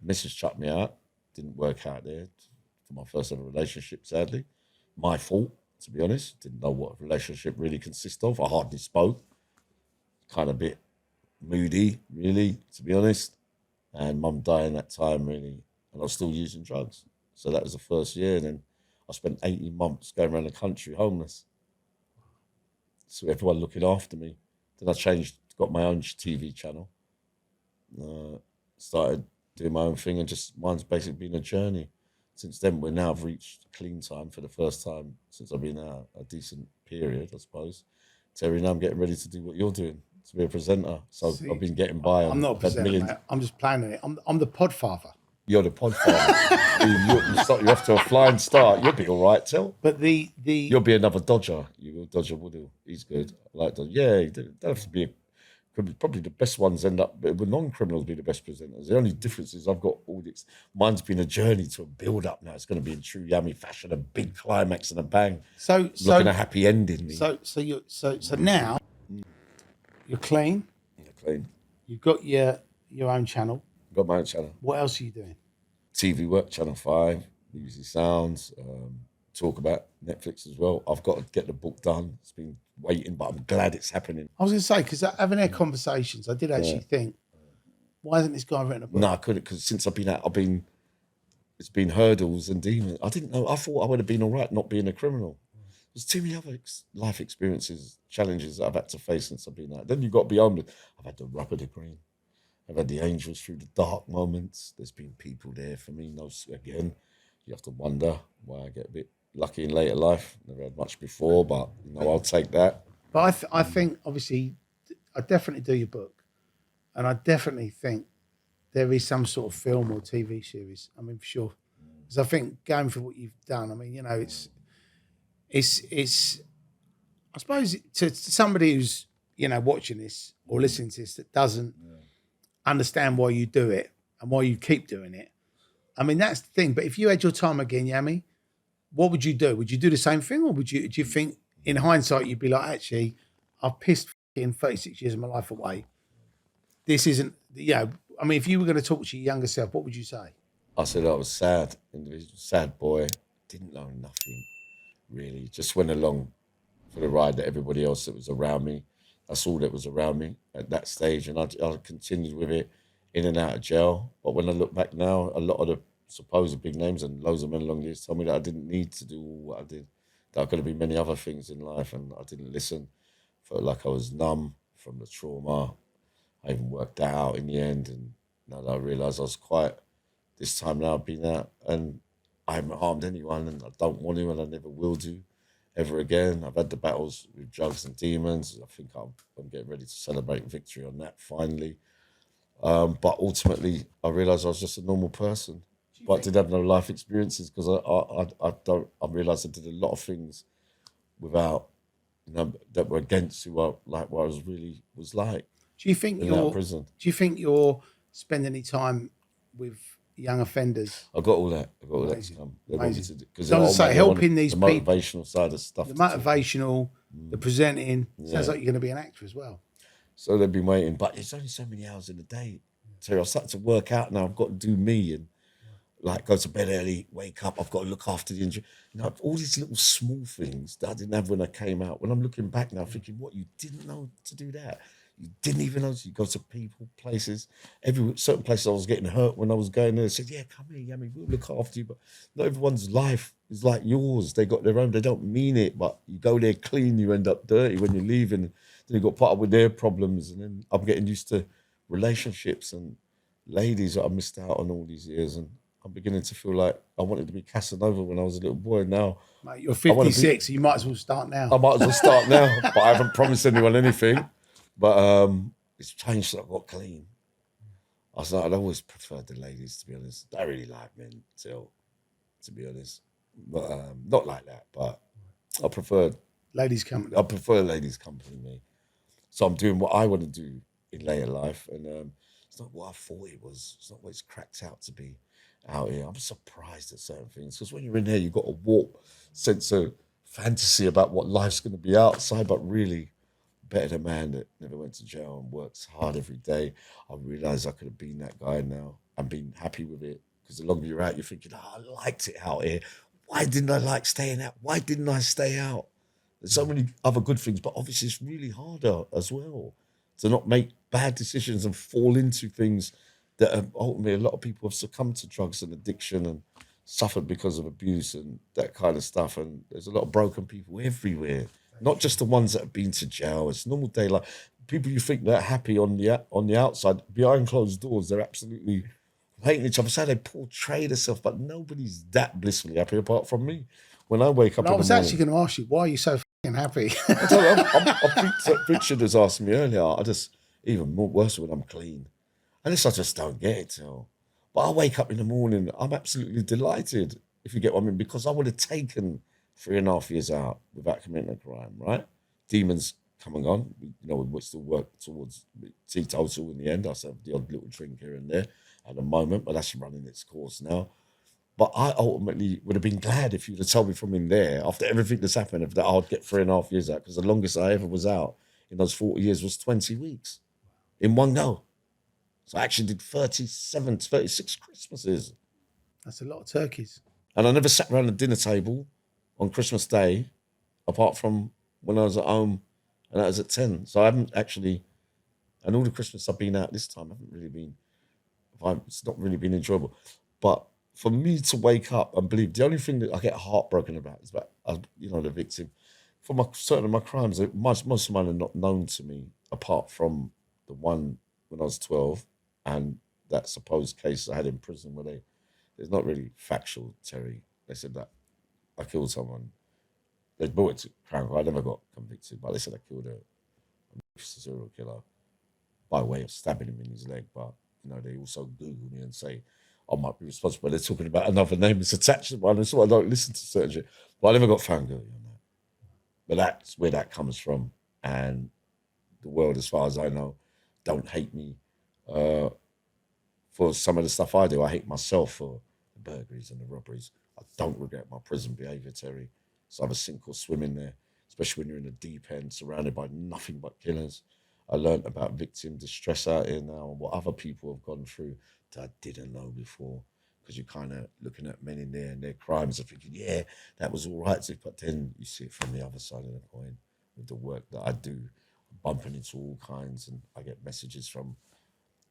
Mrs. chucked me out. Didn't work out there for my first ever relationship, sadly. My fault, to be honest. Didn't know what a relationship really consists of. I hardly spoke. Kind of a bit moody, really, to be honest. And mum died in that time, really. And I was still using drugs. So that was the first year. And then I spent 18 months going around the country homeless. So everyone looking after me. Then I got my own TV channel. Started doing my own thing, and just mine's basically been a journey. Since then, I've reached clean time for the first time since I've been out a decent period, I suppose. Terry, now I'm getting ready to do what you're doing, to be a presenter. So I've been getting by. I'm not a presenter, mate. I'm just planning it. I'm the Podfather. You're the Podfather. You're off to a flying start. You'll be all right, Tel. But you'll be another Dodger. You will Dodger Woodall. He's good. I like Dodger. Yeah, you don't have to be. Probably the best ones end up, but non-criminals be the best presenters. The only difference is I've got audits. Mine's been a journey to a build-up now. It's going to be in true Yammy fashion, a big climax and a bang. So looking a happy ending. So now you're clean. You're clean. You've got your own channel. Got my own channel. What else are you doing? TV work, Channel 5, BBC Sounds, talk about Netflix as well. I've got to get the book done. It's been waiting, but I'm glad it's happening. I was going to say, because having their conversations, I did actually think, why hasn't this guy written a book? No, I couldn't, because since I've been out, it's been hurdles and demons. I didn't know. I thought I would have been all right not being a criminal. There's too many other life experiences, challenges that I've had to face since I've been out. Then you've got to be homeless. I've had to rubber the green. I've had the angels through the dark moments. There's been people there for me. Again, you have to wonder why I get a bit lucky in later life. Never had much before, but I'll take that. But I think, obviously, I definitely do your book. And I definitely think there is some sort of film or TV series. I mean, for sure. Because I think going for what you've done, I mean, it's I suppose to somebody who's, watching this or listening to this that doesn't understand why you do it and why you keep doing it. I mean, that's the thing. But if you had your time again, Yammy, what would you do? Would you do the same thing, or do you think in hindsight you'd be like, actually, I've pissed 36 years of my life away. This isn't, I mean, if you were going to talk to your younger self, what would you say? I said I was sad, sad boy, didn't know nothing, really. Just went along for the ride that everybody else that was around me. That's all that was around me at that stage, and I continued with it in and out of jail. But when I look back now, a lot of the supposed big names and loads of men along the years told me that I didn't need to do what I did. There could have been many other things in life, and I didn't listen. Felt like I was numb from the trauma. I even worked that out in the end, and now that I realise I was quite, this time now I've been out, and I haven't harmed anyone, and I don't want to, and I never will do ever again. I've had the battles with drugs and demons. I think I'm getting ready to celebrate victory on that finally. But ultimately, I realised I was just a normal person, but didn't have no life experiences because I realised I did a lot of things without, that were against who I like, what I was like Do you think in that prison. Do you think you're spending any time with young offenders? I got all that. I got all that to Amazing. come. They want me Amazing. to because So I was saying, helping these the people, motivational side of stuff. the to talk. motivational, the presenting. Sounds like you're going to be an actor as well. So they've been waiting, but it's only so many hours in the day. So I'm starting to work out now. I've got to do me and like go to bed early, wake up. I've got to look after the injury. All these little small things that I didn't have when I came out. When I'm looking back now, thinking, what, you didn't know to do that? You didn't even know. You go to people, places, certain places I was getting hurt when I was going there. They said, yeah, come here, Yammy, we'll look after you. But not everyone's life is like yours. They got their own. They don't mean it, but you go there clean, you end up dirty when you're leaving. Then you got put up with their problems. And then I'm getting used to relationships and ladies that I missed out on all these years. And I'm beginning to feel like I wanted to be Casanova when I was a little boy. Now, Mate, you're 56, so you might as well start now. I might as well start now, but I haven't promised anyone anything. But it's changed that I got clean. I'd always preferred the ladies, to be honest. I really like men still, to be honest. But not like that, but I prefer Ladies company. I prefer ladies company me. So I'm doing what I want to do in later life. And it's not what I thought it was. It's not what it's cracked out to be out here. I'm surprised at certain things. Because when you're in here, you've got a warped sense of fantasy about what life's going to be outside, but really, better than a man that never went to jail and works hard every day. I realised I could have been that guy now and been happy with it. Because the longer you're out, you're thinking, I liked it out here. Why didn't I like staying out? Why didn't I stay out? There's so many other good things, but obviously it's really harder as well to not make bad decisions and fall into things that ultimately a lot of people have succumbed to drugs and addiction and suffered because of abuse and that kind of stuff. And there's a lot of broken people everywhere. Not just the ones that have been to jail. It's normal day life. People you think they're happy on the outside, behind closed doors, they're absolutely hating each other. So they portray themselves, but nobody's that blissfully happy apart from me. When I wake up in the morning, I was actually going to ask you, why are you so fucking happy? I think Richard has asked me earlier. I just even more worse when I'm clean. And this I just don't get it till. But I wake up in the morning, I'm absolutely delighted, if you get what I mean, because I would have taken 3.5 years out without committing a crime, right? Demons come and gone. We still work towards teetotal in the end. I still have the odd little drink here and there at the moment, but that's running its course now. But I ultimately would have been glad if you'd have told me from in there, after everything that's happened, that I'd get 3.5 years out, because the longest I ever was out in those 40 years was 20 weeks in one go. So I actually did 36 Christmases. That's a lot of turkeys. And I never sat around the dinner table on Christmas Day, apart from when I was at home, and that was at 10. So I haven't actually, and all the Christmas I've been out this time, it's not really been enjoyable. But for me to wake up and believe, the only thing that I get heartbroken about is about, the victim. For certain of my crimes, most of mine are not known to me, apart from the one when I was 12 and that supposed case I had in prison where there's not really factual, Terry. They said that I killed someone. They brought it to Crown Court. I never got convicted, but they said I killed a serial killer by way of stabbing him in his leg. But, they also Google me and say I might be responsible. They're talking about another name that's attached to one, so I don't listen to certain shit. But I never got found guilty on that. But that's where that comes from. And the world, as far as I know, don't hate me for some of the stuff I do. I hate myself for the burglaries and the robberies. I don't regret my prison behaviour, Terry. So I have a sink or swim in there, especially when you're in the deep end, surrounded by nothing but killers. I learned about victim distress out here now and what other people have gone through that I didn't know before. Because you're kind of looking at men in there and their crimes and thinking, yeah, that was all right. But then you see it from the other side of the coin with the work that I do, bumping into all kinds. And I get messages from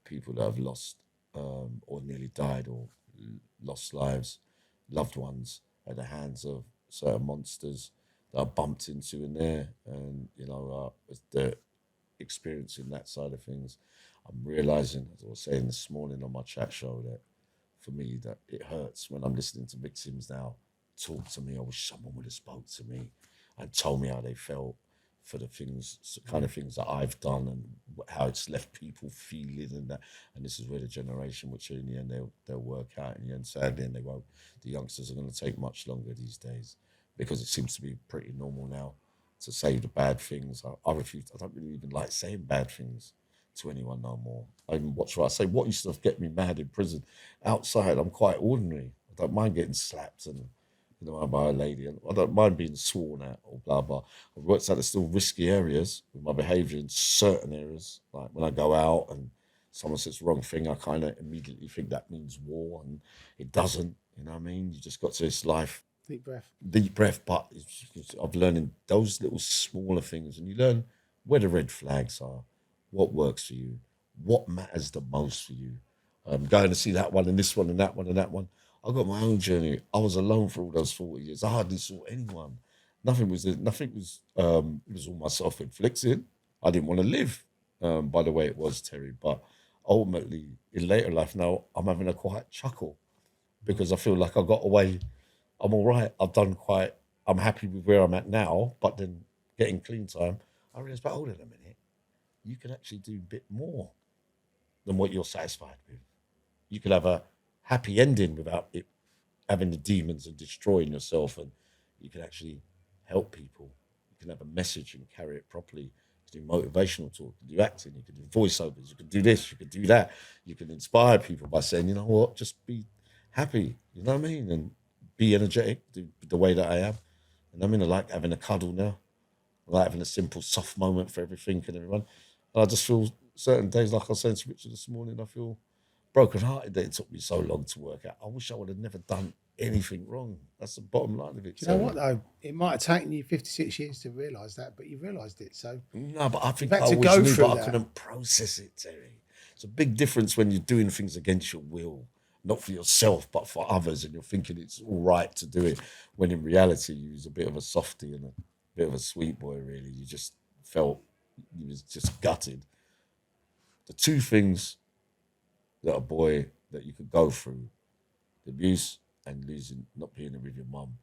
people that have lost or nearly died or lost lives, loved ones at the hands of certain monsters that I bumped into in there. And, they're experiencing that side of things. I'm realising, as I was saying this morning on my chat show, that for me, that it hurts when I'm listening to victims now talk to me. I wish someone would have spoke to me and told me how they felt for the kind of things that I've done and how it's left people feeling and that. And this is where the generation, which in the end they'll work out in the end. Sadly, and they won't. The youngsters are going to take much longer these days because it seems to be pretty normal now to say the bad things. I refuse. I don't really even like saying bad things to anyone no more. I even watch what I say. What used to get me mad in prison, outside I'm quite ordinary. I don't mind getting slapped and by a lady, and I don't mind being sworn at or blah blah. I've worked out there's still risky areas with my behaviour in certain areas. Like when I go out and someone says the wrong thing, I kind of immediately think that means war, and it doesn't. You know what I mean? You just got to this life. Deep breath. But I've learned those little smaller things, and you learn where the red flags are, what works for you, what matters the most for you. Going to see that one and this one and that one and that one. I got my own journey. I was alone for all those 40 years. I hardly saw anyone. Nothing was. It was all myself inflicted. I didn't want to live by the way it was, Terry. But ultimately, in later life now, I'm having a quiet chuckle because I feel like I got away. I'm all right. I'm happy with where I'm at now. But then getting clean time, I realised, but hold on a minute. You can actually do a bit more than what you're satisfied with. You could have a happy ending without it having the demons and destroying yourself, and you can actually help people. You can have a message and carry it properly. You can do motivational talk, you can do acting, you can do voiceovers, you can do this, you can do that. You can inspire people by saying, you know what, just be happy, you know what I mean? And be energetic the way that I am. And I mean, I like having a cuddle now. I like having a simple, soft moment for everything and everyone. And I just feel certain days, like I was saying to Richard this morning, I feel broken-hearted that it took me so long to work out. I wish I would have never done anything wrong. That's the bottom line of it. Do you know what, though? It might have taken you 56 years to realise that, but you realised it. So no, but I think had I to always go knew, through but I that. couldn't process it, Terry. It's a big difference when you're doing things against your will, not for yourself, but for others, and you're thinking it's all right to do it, when in reality you was a bit of a softie and a bit of a sweet boy, really. You just felt, you was just gutted. The two things that a boy that you could go through, the abuse and losing, not being with your mum,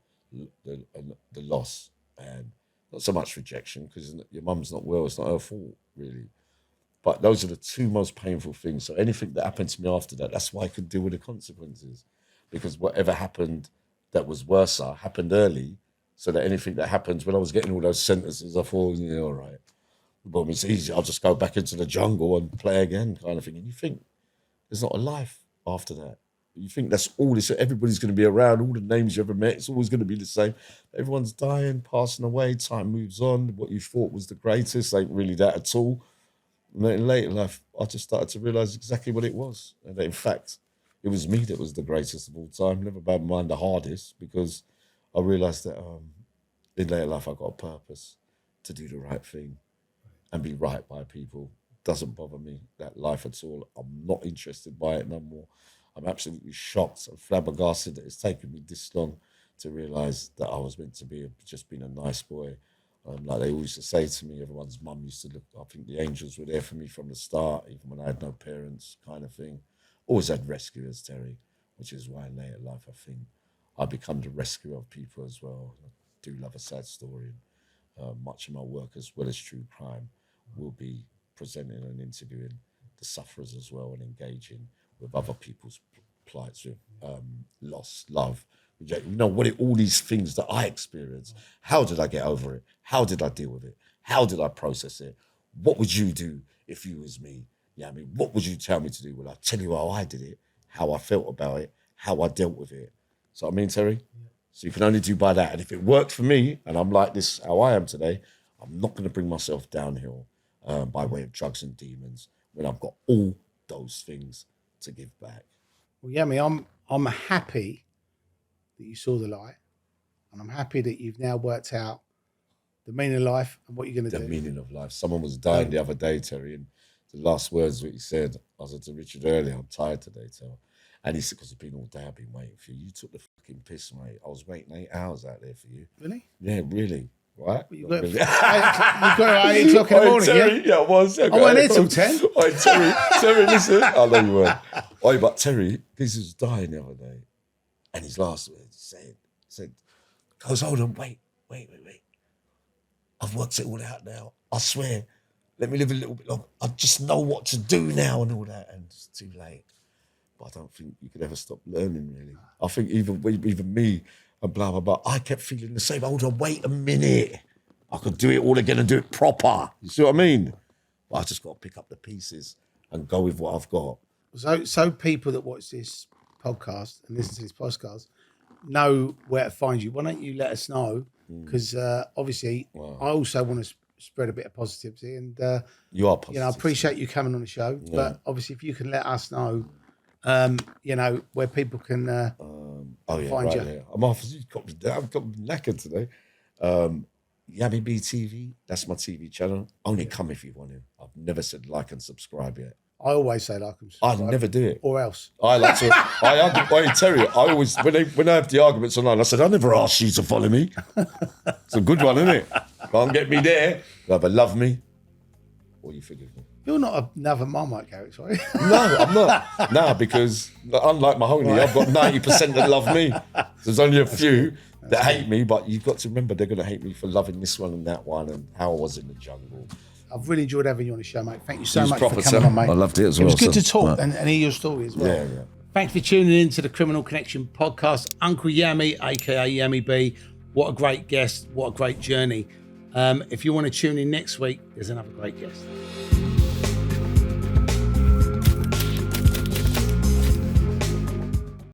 the loss, and not so much rejection, because your mum's not well, it's not her fault, really. But those are the two most painful things. So anything that happened to me after that, that's why I could deal with the consequences. Because whatever happened that was worse happened early, so that anything that happens, when I was getting all those sentences, I thought, yeah, all right. But it's easy, I'll just go back into the jungle and play again, kind of thing. And you think, there's not a life after that. You think that's all this, everybody's going to be around, all the names you ever met, it's always going to be the same. Everyone's dying, passing away, time moves on. What you thought was the greatest ain't really that at all. And then in later life, I just started to realise exactly what it was. And that in fact, it was me that was the greatest of all time, never bad mind the hardest, because I realised that in later life, I got a purpose to do the right thing and be right by people. Doesn't bother me, that life at all. I'm not interested by it no more. I'm absolutely shocked and flabbergasted that it's taken me this long to realise that I was meant to be just being a nice boy. Like they always used to say to me, everyone's mum used to look, I think the angels were there for me from the start, even when I had no parents, kind of thing. Always had rescuers, Terry, which is why in later life I think I become the rescuer of people as well. I do love a sad story. Much of my work, as well as true crime, will be presenting and interviewing the sufferers as well and engaging with other people's plights, with loss, love, rejection. You know, all these things that I experienced, how did I get over it? How did I deal with it? How did I process it? What would you do if you was me? Yeah, I mean, what would you tell me to do? Well, I'll tell you how I did it, how I felt about it, how I dealt with it. So I mean, Terry, so you can only do by that. And if it worked for me, and I'm like this, how I am today, I'm not going to bring myself downhill by way of drugs and demons when I've got all those things to give back. Well, Yammy, I'm happy that you saw the light, and I'm happy that you've now worked out the meaning of life and what you're going to do. The meaning of life. Someone was dying the other day, Terry, and the last words that he said, I said to Richard earlier, I'm tired today, Terry. And he said, because it's been all day, I've been waiting for you. You took the fucking piss, mate. I was waiting 8 hours out there for you. Really? Yeah, really. Right? You got, Really. you got it at 8 o'clock in the morning, Terry, yeah? yeah, I was. I went here till 10. Oi, Terry, listen. I know you were. Oi, but Terry, this was dying the other day. And his last words said, goes, hold on, wait. I've worked it all out now. I swear. Let me live a little bit longer. I just know what to do now and all that. And it's too late. But I don't think you could ever stop learning, really. I think even me and blah, blah, blah, I kept feeling the same. Hold on, wait a minute. I could do it all again and do it proper. You see what I mean? But I just got to pick up the pieces and go with what I've got. So people that watch this podcast and listen to this podcast know where to find you. Why don't you let us know? Because obviously, I also want to spread a bit of positivity, and you are positive. You know, I appreciate you coming on the show. Yeah. But obviously, if you can let us know, you know, where people can find you. Yeah. I'm off. I've got knackered today. Yammy B TV. That's my TV channel. Only come if you want to. I've never said like and subscribe yet. I always say like and subscribe. I never do it. Or else. I like to. I tell you, I always when I have the arguments online, I said I never asked you to follow me. It's a good one, isn't it? Can't get me there. You either love me or you forgive me. You're not another Marmite character, are you? No, I'm not. No, because unlike Mahoney, I've got 90% that love me. There's only a few that hate me, but you've got to remember they're going to hate me for loving this one and that one and how I was in the jungle. I've really enjoyed having you on the show, mate. Thank you so much for coming on, mate. I loved it as well. It was good to talk and hear your story as well. Yeah. Thanks for tuning in to the Criminal Connection podcast. Uncle Yammy, aka Yammy B. What a great guest. What a great journey. If you want to tune in next week, there's another great guest.